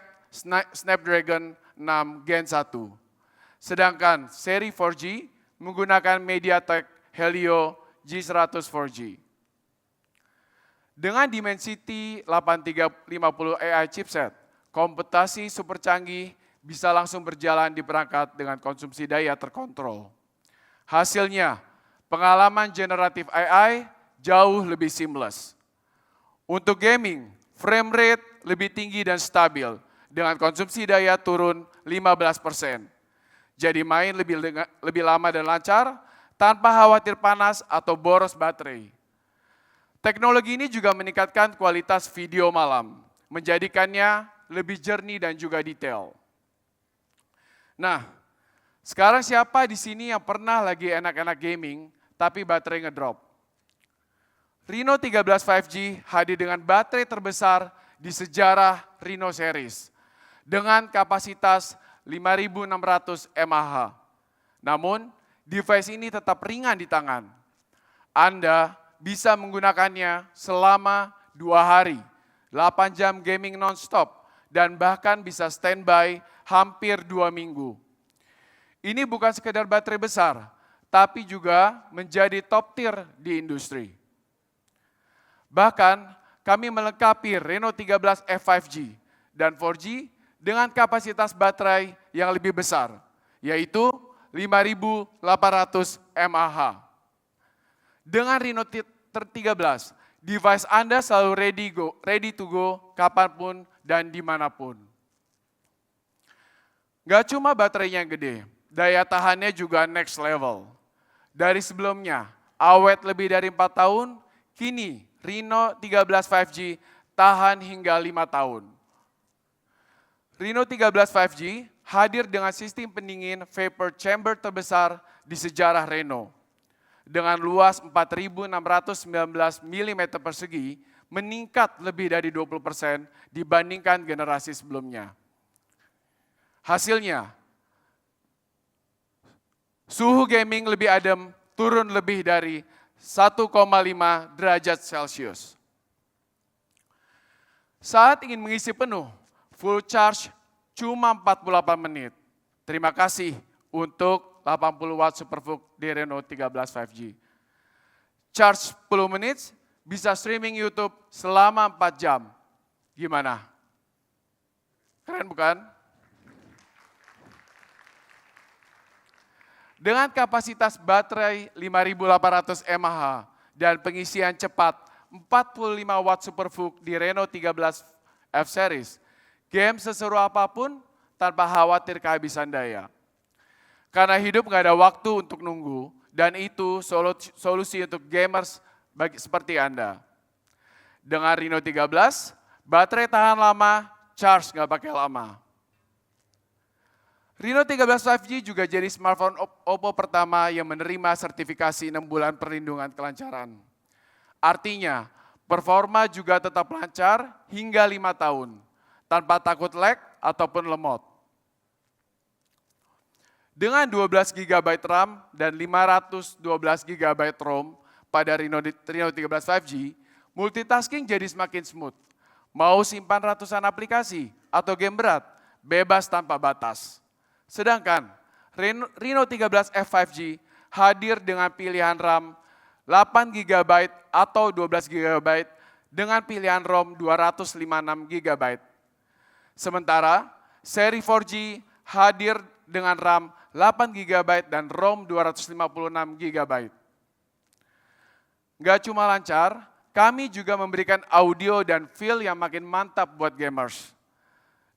G: Snapdragon 6 Gen 1. Sedangkan seri 4G menggunakan MediaTek Helio G100 4G. Dengan Dimensity 8350 AI chipset, komputasi super canggih bisa langsung berjalan di perangkat dengan konsumsi daya terkontrol. Hasilnya, pengalaman generatif AI jauh lebih seamless. Untuk gaming, frame rate lebih tinggi dan stabil dengan konsumsi daya turun 15%. Jadi main lebih lama dan lancar tanpa khawatir panas atau boros baterai. Teknologi ini juga meningkatkan kualitas video malam, menjadikannya lebih jernih dan juga detail. Nah, sekarang siapa di sini yang pernah lagi enak-enak gaming tapi baterai ngedrop? Reno 13 5G hadir dengan baterai terbesar di sejarah Reno series dengan kapasitas 5.600 mAh. Namun, device ini tetap ringan di tangan. Anda bisa menggunakannya selama 2 hari, 8 jam gaming non-stop, dan bahkan bisa standby hampir 2 minggu. Ini bukan sekedar baterai besar, tapi juga menjadi top tier di industri. Bahkan, kami melengkapi Reno 13 F5G dan 4G dengan kapasitas baterai yang lebih besar, yaitu 5.800 mAh. Dengan Reno 13, device Anda selalu ready to go kapanpun dan dimanapun. Gak cuma baterainya yang gede, daya tahannya juga next level. Dari sebelumnya, awet lebih dari 4 tahun, Kini Reno 13 5G tahan hingga 5 tahun. Reno 13 5G hadir dengan sistem pendingin vapor chamber terbesar di sejarah Reno. Dengan luas 4.619 mm persegi, meningkat lebih dari 20% dibandingkan generasi sebelumnya. Hasilnya, suhu gaming lebih adem turun lebih dari 1,5 derajat Celcius. Saat ingin mengisi penuh, full charge cuma 48 menit. Terima kasih untuk 80 watt Superfook di Reno 13 5G. Charge 10 menit, bisa streaming YouTube selama 4 jam. Gimana? Keren bukan? Dengan kapasitas baterai 5.800 mAh dan pengisian cepat 45 watt Superfook di Reno 13 F Series, game seseru apapun tanpa khawatir kehabisan daya. Karena hidup nggak ada waktu untuk nunggu, dan itu solusi untuk gamers seperti Anda. Dengan Reno 13, baterai tahan lama, charge nggak pakai lama. Reno 13 5G juga jadi smartphone Oppo pertama yang menerima sertifikasi 6 bulan perlindungan kelancaran. Artinya, performa juga tetap lancar hingga 5 tahun, tanpa takut lag ataupun lemot. Dengan 12 GB RAM dan 512 GB ROM pada Reno 13 5G, multitasking jadi semakin smooth. Mau simpan ratusan aplikasi atau game berat, bebas tanpa batas. Sedangkan Reno 13 F5G hadir dengan pilihan RAM 8 GB atau 12 GB dengan pilihan ROM 256 GB. Sementara seri 4G hadir dengan RAM 8 GB dan ROM 256 GB. Nggak cuma lancar, kami juga memberikan audio dan feel yang makin mantap buat gamers.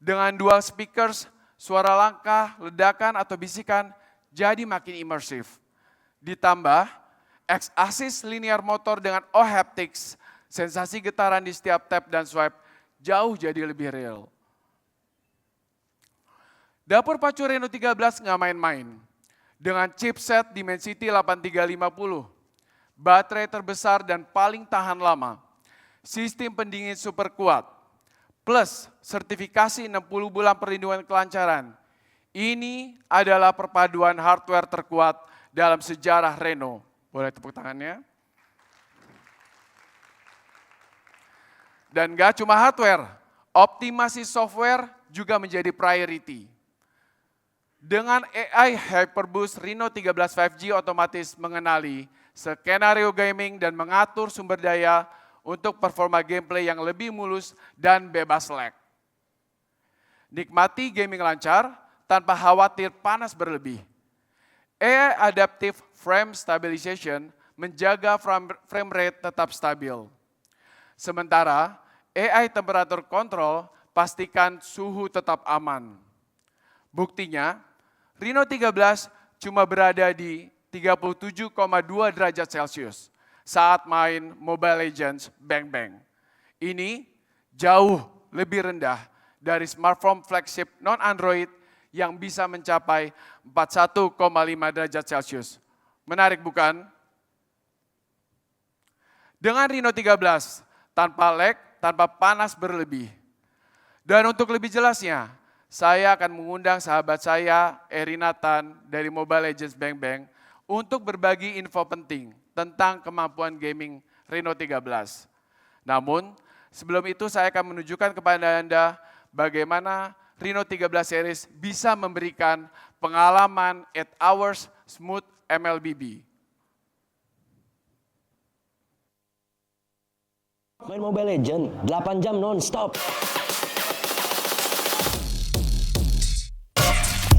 G: Dengan dual speakers, suara langkah, ledakan, atau bisikan jadi makin imersif. Ditambah, X-Axis linear motor dengan O-haptics, sensasi getaran di setiap tap dan swipe jauh jadi lebih real. Dapur pacu Reno 13 nggak main-main. Dengan chipset Dimensity 8350, baterai terbesar dan paling tahan lama, sistem pendingin super kuat, plus sertifikasi 60 bulan perlindungan kelancaran. Ini adalah perpaduan hardware terkuat dalam sejarah Reno. Boleh tepuk tangannya? Dan gak cuma hardware, optimasi software juga menjadi priority. Dengan AI Hyperboost, Reno 13 5G otomatis mengenali skenario gaming dan mengatur sumber daya untuk performa gameplay yang lebih mulus dan bebas lag. Nikmati gaming lancar tanpa khawatir panas berlebih. AI Adaptive Frame Stabilization menjaga frame rate tetap stabil. Sementara AI Temperature Control pastikan suhu tetap aman. Buktinya, Reno 13 cuma berada di 37,2 derajat Celcius saat main Mobile Legends Bang Bang. Ini jauh lebih rendah dari smartphone flagship non-Android yang bisa mencapai 41,5 derajat Celcius. Menarik bukan? Dengan Reno 13, tanpa lag, tanpa panas berlebih. Dan untuk lebih jelasnya, saya akan mengundang sahabat saya, Erinatan dari Mobile Legends Bang Bang, untuk berbagi info penting tentang kemampuan gaming Reno 13. Namun, sebelum itu saya akan menunjukkan kepada Anda bagaimana Reno 13 series bisa memberikan pengalaman 8 hours smooth MLBB.
P: Main Mobile Legends 8 jam non-stop.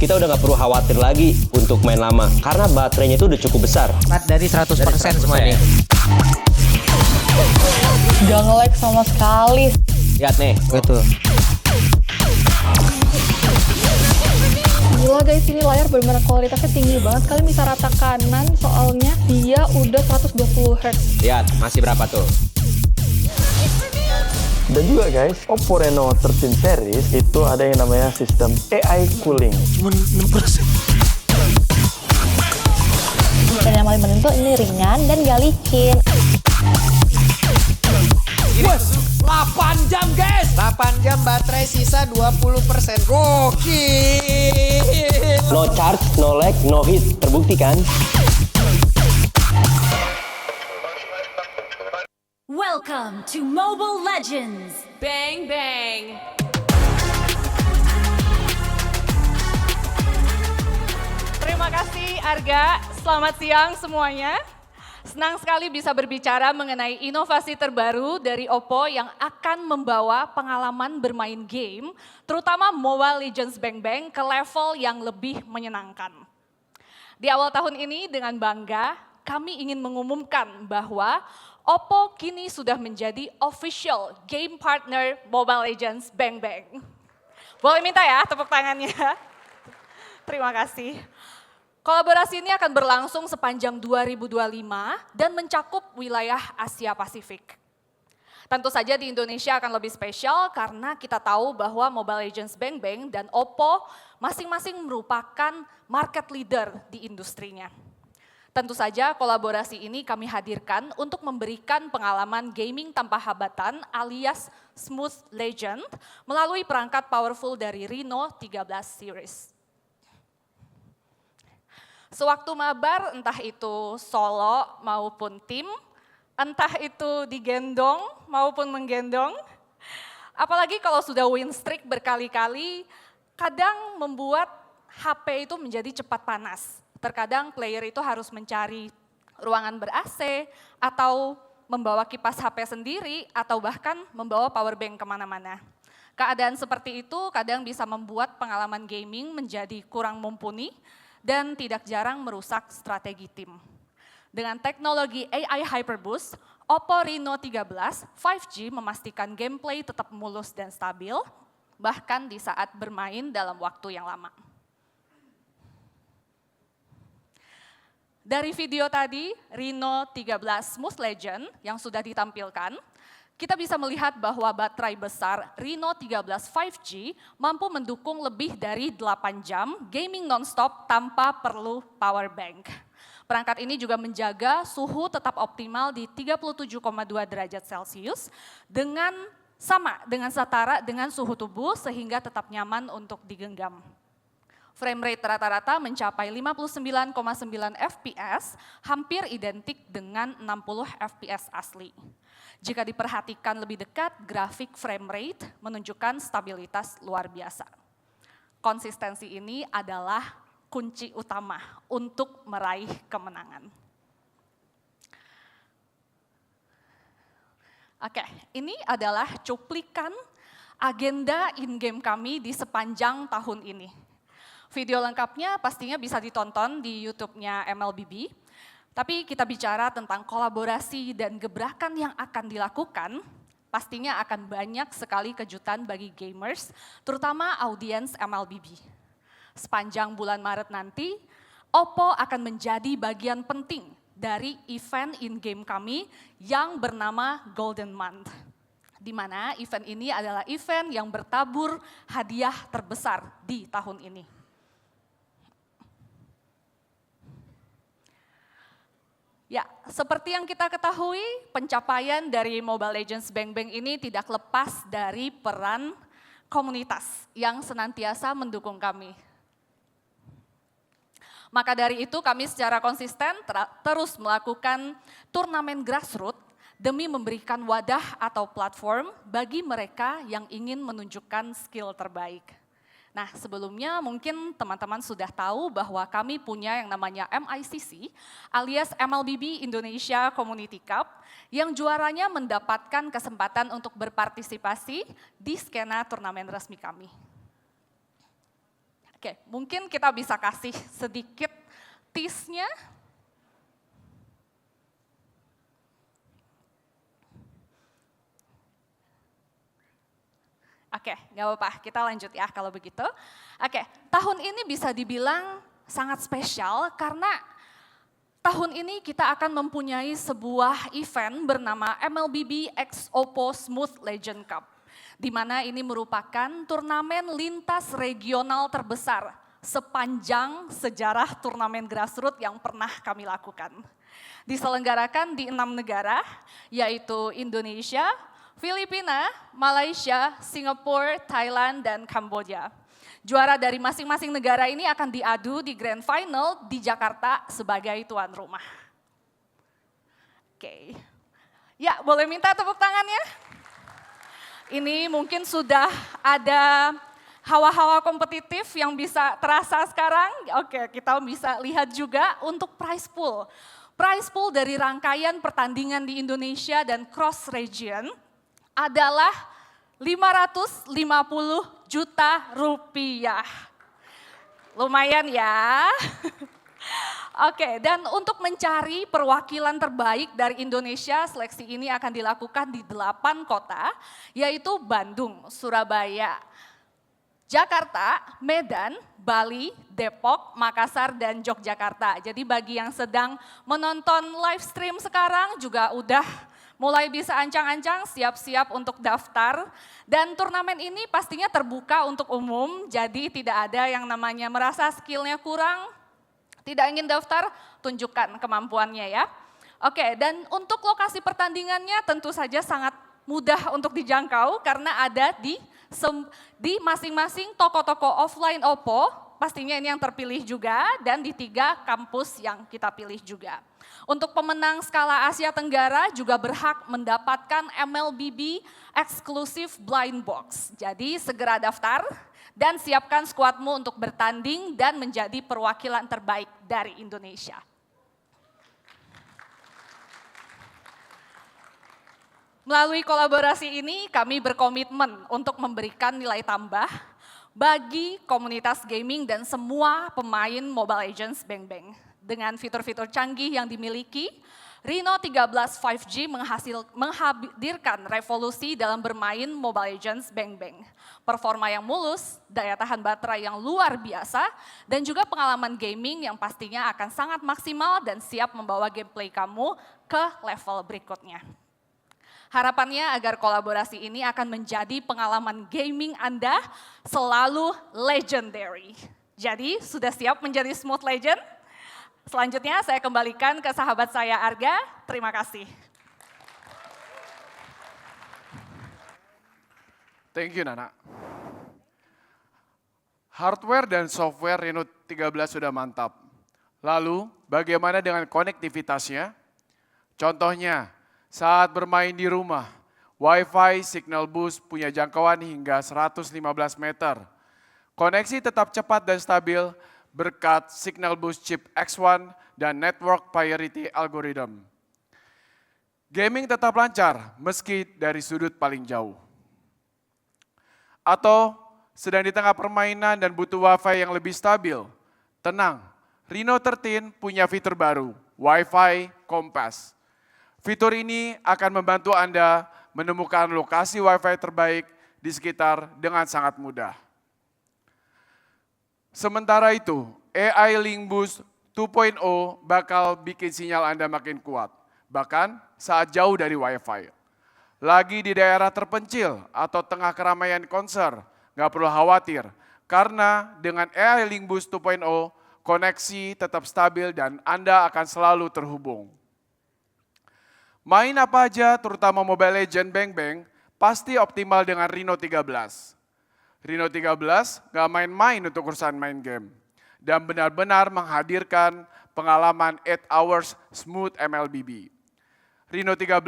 P: Kita udah nggak perlu khawatir lagi untuk main lama karena baterainya itu udah cukup besar.
Q: Dari 100% semua nih.
R: Gak nge-lag sama sekali.
P: Lihat nih.
Q: Betul.
R: Gila Alhamdulillah guys, ini layar benar-benar kualitasnya tinggi banget. Kalian bisa rata kanan soalnya dia udah 120 Hz.
P: Lihat, masih berapa tuh?
N: Dan juga guys, Oppo Reno 13 series itu ada yang namanya sistem AI cooling. Cuman 6%.
M: Dan yang paling penting tuh ini ringan dan gak licin.
Q: 8 jam guys. 8 jam baterai sisa 20%. Gokil.
P: No charge, no lag, no heat. Terbukti kan?
F: Welcome to Mobile Legends.
K: Bang bang. Terima kasih Arga. Selamat siang semuanya. Senang sekali bisa berbicara mengenai inovasi terbaru dari Oppo yang akan membawa pengalaman bermain game, terutama Mobile Legends Bang Bang ke level yang lebih menyenangkan. Di awal tahun ini dengan bangga, kami ingin mengumumkan bahwa Oppo kini sudah menjadi official game partner Mobile Legends Bang Bang. Boleh minta ya tepuk tangannya. Terima kasih. Kolaborasi ini akan berlangsung sepanjang 2025 dan mencakup wilayah Asia Pasifik. Tentu saja di Indonesia akan lebih spesial karena kita tahu bahwa Mobile Legends Bang Bang dan Oppo masing-masing merupakan market leader di industrinya. Tentu saja kolaborasi ini kami hadirkan untuk memberikan pengalaman gaming tanpa hambatan alias Smooth Legend melalui perangkat powerful dari Reno 13 series. Sewaktu mabar, entah itu solo maupun tim, entah itu digendong maupun menggendong, apalagi kalau sudah win streak berkali-kali, kadang membuat HP itu menjadi cepat panas. Terkadang player itu harus mencari ruangan ber-AC, atau membawa kipas HP sendiri, atau bahkan membawa power bank kemana-mana. Keadaan seperti itu kadang bisa membuat pengalaman gaming menjadi kurang mumpuni, dan tidak jarang merusak strategi tim. Dengan teknologi AI Hyperboost, Oppo Reno 13 5G memastikan gameplay tetap mulus dan stabil, bahkan di saat bermain dalam waktu yang lama. Dari video tadi, Reno 13 Smooth Legend yang sudah ditampilkan, kita bisa melihat bahwa baterai besar Reno 13 5G mampu mendukung lebih dari 8 jam gaming nonstop tanpa perlu power bank. Perangkat ini juga menjaga suhu tetap optimal di 37,2 derajat Celcius dengan setara dengan suhu tubuh sehingga tetap nyaman untuk digenggam. Frame rate rata-rata mencapai 59,9 fps, hampir identik dengan 60 fps asli. Jika diperhatikan lebih dekat, grafik frame rate menunjukkan stabilitas luar biasa. Konsistensi ini adalah kunci utama untuk meraih kemenangan. Oke, ini adalah cuplikan agenda in-game kami di sepanjang tahun ini. Video lengkapnya pastinya bisa ditonton di YouTube-nya MLBB. Tapi kita bicara tentang kolaborasi dan gebrakan yang akan dilakukan, pastinya akan banyak sekali kejutan bagi gamers, terutama audiens MLBB. Sepanjang bulan Maret nanti, Oppo akan menjadi bagian penting dari event in-game kami yang bernama Golden Month. Di mana event ini adalah event yang bertabur hadiah terbesar di tahun ini. Ya, seperti yang kita ketahui, pencapaian dari Mobile Legends Bang Bang ini tidak lepas dari peran komunitas yang senantiasa mendukung kami. Maka dari itu kami secara konsisten terus melakukan turnamen grassroots demi memberikan wadah atau platform bagi mereka yang ingin menunjukkan skill terbaik. Nah, sebelumnya mungkin teman-teman sudah tahu bahwa kami punya yang namanya MICC alias MLBB Indonesia Community Cup yang juaranya mendapatkan kesempatan untuk berpartisipasi di skena turnamen resmi kami. Oke, mungkin kita bisa kasih sedikit tease-nya. Oke, nggak apa-apa, kita lanjut ya kalau begitu. Oke, tahun ini bisa dibilang sangat spesial karena tahun ini kita akan mempunyai sebuah event bernama MLBB X Oppo Smooth Legend Cup. Di mana ini merupakan turnamen lintas regional terbesar sepanjang sejarah turnamen grassroots yang pernah kami lakukan. Diselenggarakan di 6 negara, yaitu Indonesia, Filipina, Malaysia, Singapura, Thailand, dan Kamboja. Juara dari masing-masing negara ini akan diadu di Grand Final di Jakarta sebagai tuan rumah. Oke. Ya, boleh minta tepuk tangannya? Ini mungkin sudah ada hawa-hawa kompetitif yang bisa terasa sekarang. Oke, kita bisa lihat juga untuk prize pool. Prize pool dari rangkaian pertandingan di Indonesia dan cross region adalah 550 juta rupiah. Lumayan ya. Oke, dan untuk mencari perwakilan terbaik dari Indonesia, seleksi ini akan dilakukan di 8 kota, yaitu Bandung, Surabaya, Jakarta, Medan, Bali, Depok, Makassar, dan Yogyakarta. Jadi bagi yang sedang menonton live stream sekarang juga udah mulai bisa ancang-ancang, siap-siap untuk daftar. Dan turnamen ini pastinya terbuka untuk umum, jadi tidak ada yang namanya merasa skillnya kurang, tidak ingin daftar, tunjukkan kemampuannya ya. Oke, dan untuk lokasi pertandingannya tentu saja sangat mudah untuk dijangkau karena ada di masing-masing toko-toko offline Oppo, pastinya ini yang terpilih juga, dan di 3 kampus yang kita pilih juga. Untuk pemenang skala Asia Tenggara juga berhak mendapatkan MLBB eksklusif blind box. Jadi segera daftar dan siapkan skuadmu untuk bertanding dan menjadi perwakilan terbaik dari Indonesia. Melalui kolaborasi ini kami berkomitmen untuk memberikan nilai tambah bagi komunitas gaming dan semua pemain Mobile Legends Bang Bang. Dengan fitur-fitur canggih yang dimiliki, Reno 13 5G menghadirkan revolusi dalam bermain Mobile Legends Bang Bang. Performa yang mulus, daya tahan baterai yang luar biasa, dan juga pengalaman gaming yang pastinya akan sangat maksimal dan siap membawa gameplay kamu ke level berikutnya. Harapannya agar kolaborasi ini akan menjadi pengalaman gaming Anda selalu legendary. Jadi sudah siap menjadi smooth legend? Selanjutnya saya kembalikan ke sahabat saya Arga, terima kasih.
G: Thank you Nana. Hardware dan software Reno 13 sudah mantap. Lalu bagaimana dengan konektivitasnya? Contohnya, saat bermain di rumah, Wi-Fi Signal Boost punya jangkauan hingga 115 meter. Koneksi tetap cepat dan stabil berkat Signal Boost Chip X1 dan Network Priority Algorithm. Gaming tetap lancar meski dari sudut paling jauh. Atau sedang di tengah permainan dan butuh Wi-Fi yang lebih stabil? Tenang, Reno 13 punya fitur baru, Wi-Fi Compass. Fitur ini akan membantu Anda menemukan lokasi Wi-Fi terbaik di sekitar dengan sangat mudah. Sementara itu, AI Link Boost 2.0 bakal bikin sinyal Anda makin kuat, bahkan saat jauh dari Wi-Fi. Lagi di daerah terpencil atau tengah keramaian konser, nggak perlu khawatir, karena dengan AI Link Boost 2.0, koneksi tetap stabil dan Anda akan selalu terhubung. Main apa aja, terutama Mobile Legends Bang Bang, pasti optimal dengan Reno 13. Reno 13 gak main-main untuk urusan main game, dan benar-benar menghadirkan pengalaman 8 hours smooth MLBB. Reno 13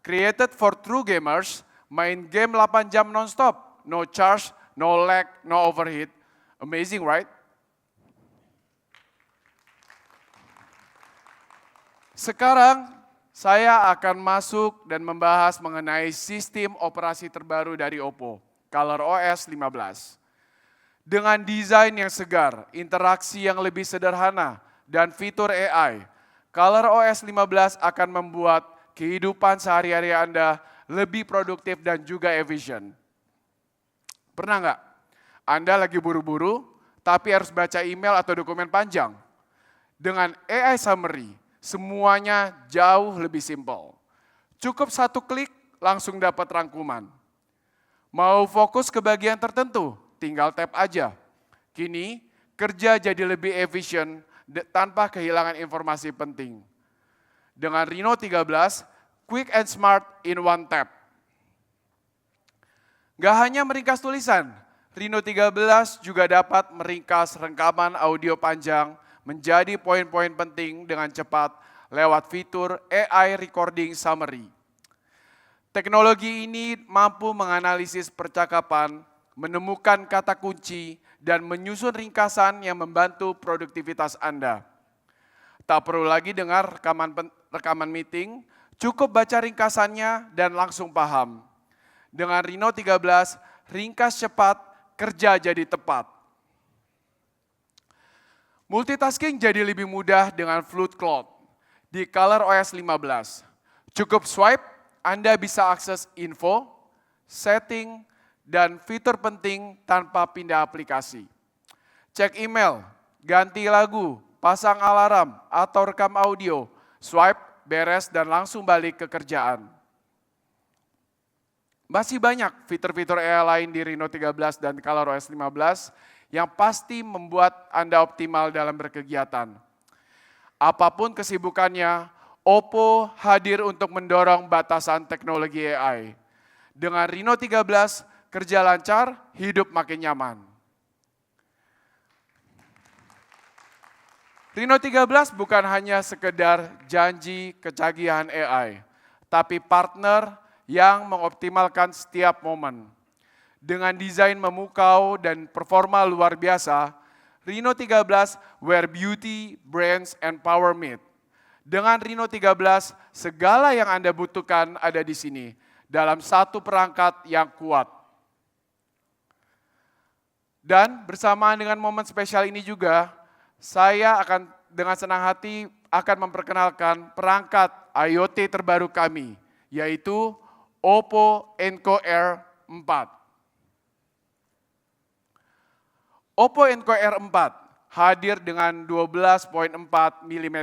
G: created for true gamers, main game 8 jam non-stop, no charge, no lag, no overheat. Amazing, right? Sekarang saya akan masuk dan membahas mengenai sistem operasi terbaru dari Oppo, ColorOS 15. Dengan desain yang segar, interaksi yang lebih sederhana, dan fitur AI, ColorOS 15 akan membuat kehidupan sehari-hari Anda lebih produktif dan juga efisien. Pernah nggak? Anda lagi buru-buru, tapi harus baca email atau dokumen panjang. Dengan AI Summary, semuanya jauh lebih simpel. Cukup satu klik, langsung dapat rangkuman. Mau fokus ke bagian tertentu, tinggal tap aja. Kini, kerja jadi lebih efisien tanpa kehilangan informasi penting. Dengan Rhino 13, quick and smart in one tap. Gak hanya meringkas tulisan, Rhino 13 juga dapat meringkas rekaman audio panjang menjadi poin-poin penting dengan cepat lewat fitur AI Recording Summary. Teknologi ini mampu menganalisis percakapan, menemukan kata kunci, dan menyusun ringkasan yang membantu produktivitas Anda. Tak perlu lagi dengar rekaman meeting, cukup baca ringkasannya dan langsung paham. Dengan Rhino 13, ringkas cepat, kerja jadi tepat. Multitasking jadi lebih mudah dengan Fluid Cloud di ColorOS 15. Cukup swipe, Anda bisa akses info, setting, dan fitur penting tanpa pindah aplikasi. Cek email, ganti lagu, pasang alarm, atau rekam audio, swipe, beres, dan langsung balik ke kerjaan. Masih banyak fitur-fitur AI lain di Rhino 13 dan ColorOS 15 yang pasti membuat Anda optimal dalam berkegiatan. Apapun kesibukannya, Oppo hadir untuk mendorong batasan teknologi AI. Dengan Rhino 13, kerja lancar, hidup makin nyaman. Rhino 13 bukan hanya sekedar janji kecanggihan AI, tapi partner yang mengoptimalkan setiap momen. Dengan desain memukau dan performa luar biasa, Rhino 13 where beauty, brains, and power meet. Dengan Rhino 13, segala yang Anda butuhkan ada di sini, dalam satu perangkat yang kuat. Dan bersamaan dengan momen spesial ini juga, saya akan dengan senang hati akan memperkenalkan perangkat IoT terbaru kami, yaitu Oppo Enco Air 4. Oppo Enco Air 4 hadir dengan 12.4 mm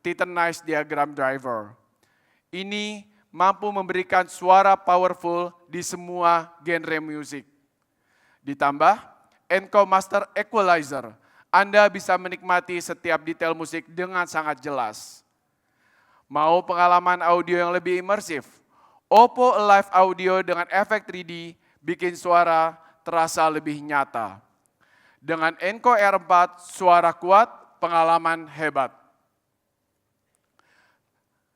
G: Titanize diagram driver. Ini mampu memberikan suara powerful di semua genre musik. Ditambah Enco Master Equalizer, Anda bisa menikmati setiap detail musik dengan sangat jelas. Mau pengalaman audio yang lebih imersif? Oppo Alive Audio dengan efek 3D bikin suara terasa lebih nyata. Dengan Enco Air 4, suara kuat, pengalaman hebat.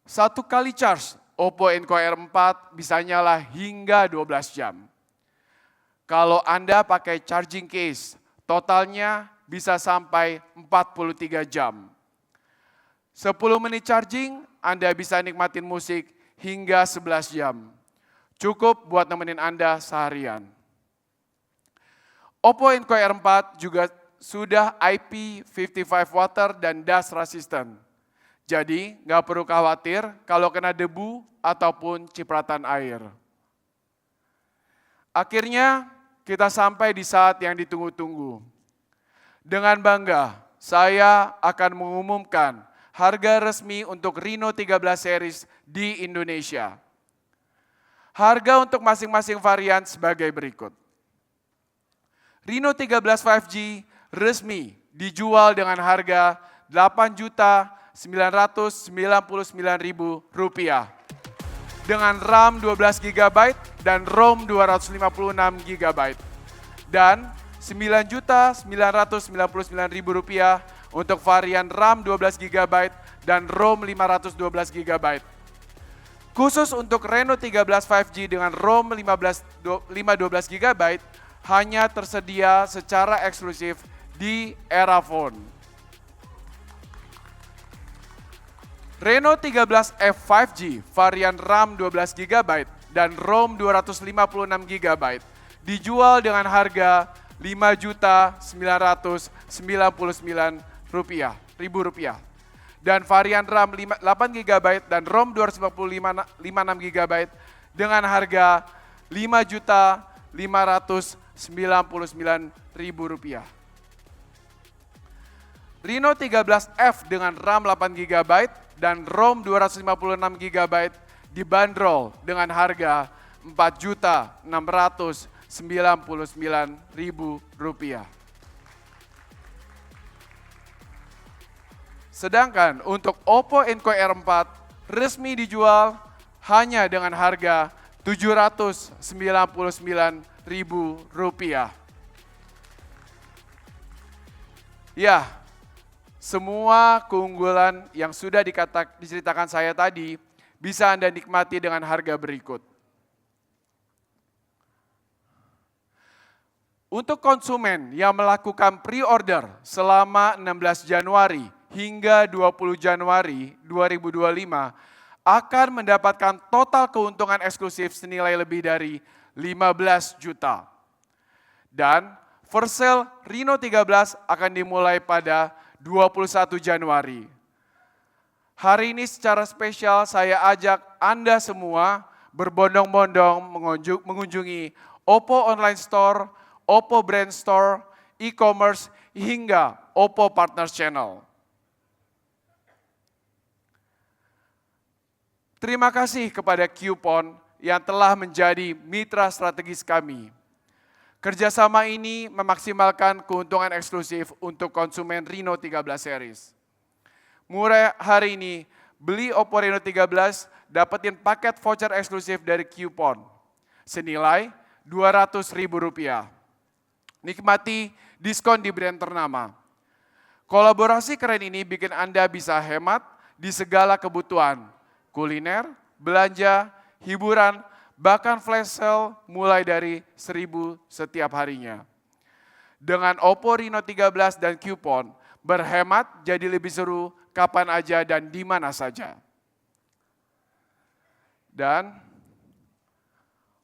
G: Satu kali charge, Oppo Enco Air 4 bisa nyala hingga 12 jam. Kalau Anda pakai charging case, totalnya bisa sampai 43 jam. 10 menit charging, Anda bisa nikmatin musik hingga 11 jam. Cukup buat nemenin Anda seharian. Oppo Enco Air 4 juga sudah IP55 water dan dust resistant. Jadi nggak perlu khawatir kalau kena debu ataupun cipratan air. Akhirnya kita sampai di saat yang ditunggu-tunggu. Dengan bangga, saya akan mengumumkan harga resmi untuk Rhino 13 series di Indonesia. Harga untuk masing-masing varian sebagai berikut. Rhino 13 5G resmi dijual dengan harga Rp8.999.000 dengan RAM 12 GB dan ROM 256 GB dan Rp9.999.000 untuk varian RAM 12 GB dan ROM 512 GB. Khusus untuk Reno 13 5G dengan ROM 512 GB hanya tersedia secara eksklusif di Erafone. Reno 13F 5G varian RAM 12 GB dan ROM 256 GB dijual dengan harga Rp5.999.000 dan varian RAM 8 GB dan ROM 256 GB dengan harga Rp5.500.000. Rp99.000. Reno 13F dengan RAM 8GB dan ROM 256GB dibanderol dengan harga Rp4.699.000. Sedangkan untuk Oppo Enco R4 resmi dijual hanya dengan harga Rp799.000. Ya, semua keunggulan yang sudah diceritakan saya tadi bisa Anda nikmati dengan harga berikut. Untuk konsumen yang melakukan pre-order selama 16 Januari hingga 20 Januari 2025 akan mendapatkan total keuntungan eksklusif senilai lebih dari 15 juta. Dan first sale Reno 13 akan dimulai pada 21 Januari. Hari ini secara spesial saya ajak Anda semua berbondong-bondong mengunjungi Oppo Online Store, Oppo Brand Store, e-commerce, hingga Oppo Partners Channel. Terima kasih kepada Qpon yang telah menjadi mitra strategis kami. Kerjasama ini memaksimalkan keuntungan eksklusif untuk konsumen Reno 13 series. Mulai hari ini, beli Oppo Reno 13 dapetin paket voucher eksklusif dari Qpon senilai Rp200.000. Nikmati diskon di brand ternama. Kolaborasi keren ini bikin Anda bisa hemat di segala kebutuhan, kuliner, belanja, hiburan, bahkan flash sale mulai dari 1.000 setiap harinya. Dengan Oppo Reno 13 dan Qpon, berhemat jadi lebih seru kapan aja dan di mana saja. Dan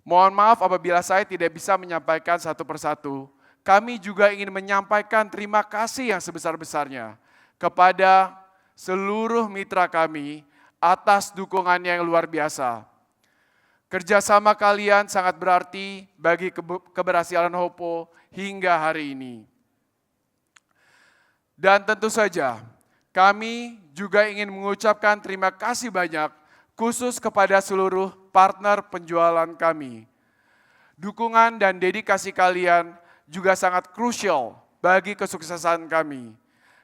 G: mohon maaf apabila saya tidak bisa menyampaikan satu persatu. Kami juga ingin menyampaikan terima kasih yang sebesar-besarnya kepada seluruh mitra kami atas dukungannya yang luar biasa. Kerjasama kalian sangat berarti bagi keberhasilan Oppo hingga hari ini. Dan tentu saja, kami juga ingin mengucapkan terima kasih banyak khusus kepada seluruh partner penjualan kami. Dukungan dan dedikasi kalian juga sangat krusial bagi kesuksesan kami.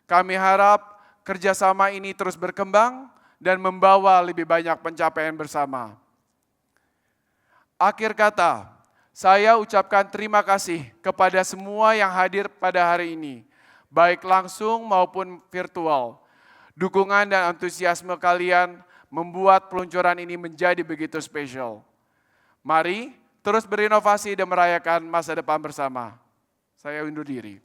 G: Kami harap kerjasama ini terus berkembang dan membawa lebih banyak pencapaian bersama. Akhir kata, saya ucapkan terima kasih kepada semua yang hadir pada hari ini, baik langsung maupun virtual. Dukungan dan antusiasme kalian membuat peluncuran ini menjadi begitu spesial. Mari terus berinovasi dan merayakan masa depan bersama. Saya undur diri.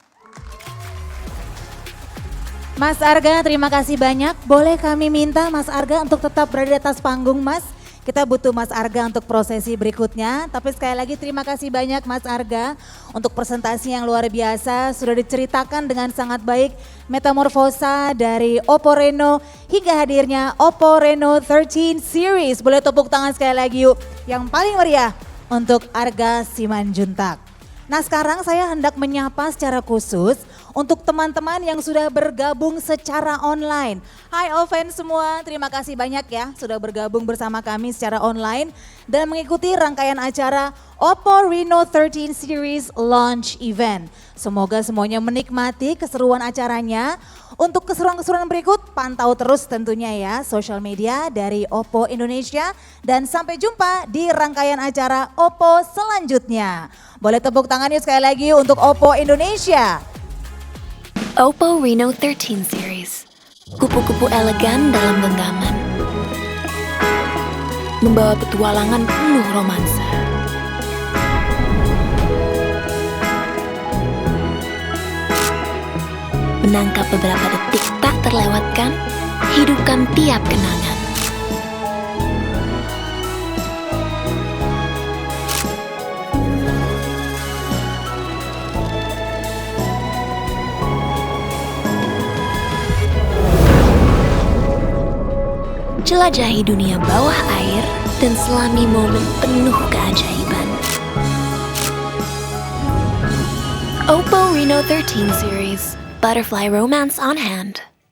A: Mas Arga, terima kasih banyak. Boleh kami minta Mas Arga untuk tetap berada di atas panggung, Mas? Kita butuh Mas Arga untuk prosesi berikutnya. Tapi sekali lagi terima kasih banyak Mas Arga untuk presentasi yang luar biasa. Sudah diceritakan dengan sangat baik metamorfosa dari Oppo Reno hingga hadirnya Oppo Reno 13 series. Boleh tepuk tangan sekali lagi yuk. Yang paling meriah untuk Arga Simanjuntak. Nah sekarang saya hendak menyapa secara khusus untuk teman-teman yang sudah bergabung secara online. Hai all fans semua, terima kasih banyak ya sudah bergabung bersama kami secara online dan mengikuti rangkaian acara Oppo Reno 13 Series Launch Event. Semoga semuanya menikmati keseruan acaranya. Untuk keseruan-keseruan berikut, pantau terus tentunya ya sosial media dari Oppo Indonesia. Dan sampai jumpa di rangkaian acara Oppo selanjutnya. Boleh tepuk tangan yuk sekali lagi untuk Oppo Indonesia.
F: Oppo Reno 13 Series. Kupu-kupu elegan dalam genggaman. Membawa petualangan penuh romansa. Menangkap beberapa detik tak terlewatkan, hidupkan tiap kenangan. Jelajahi dunia bawah air dan selami momen penuh keajaiban. Oppo Reno 13 series. Butterfly romance on hand.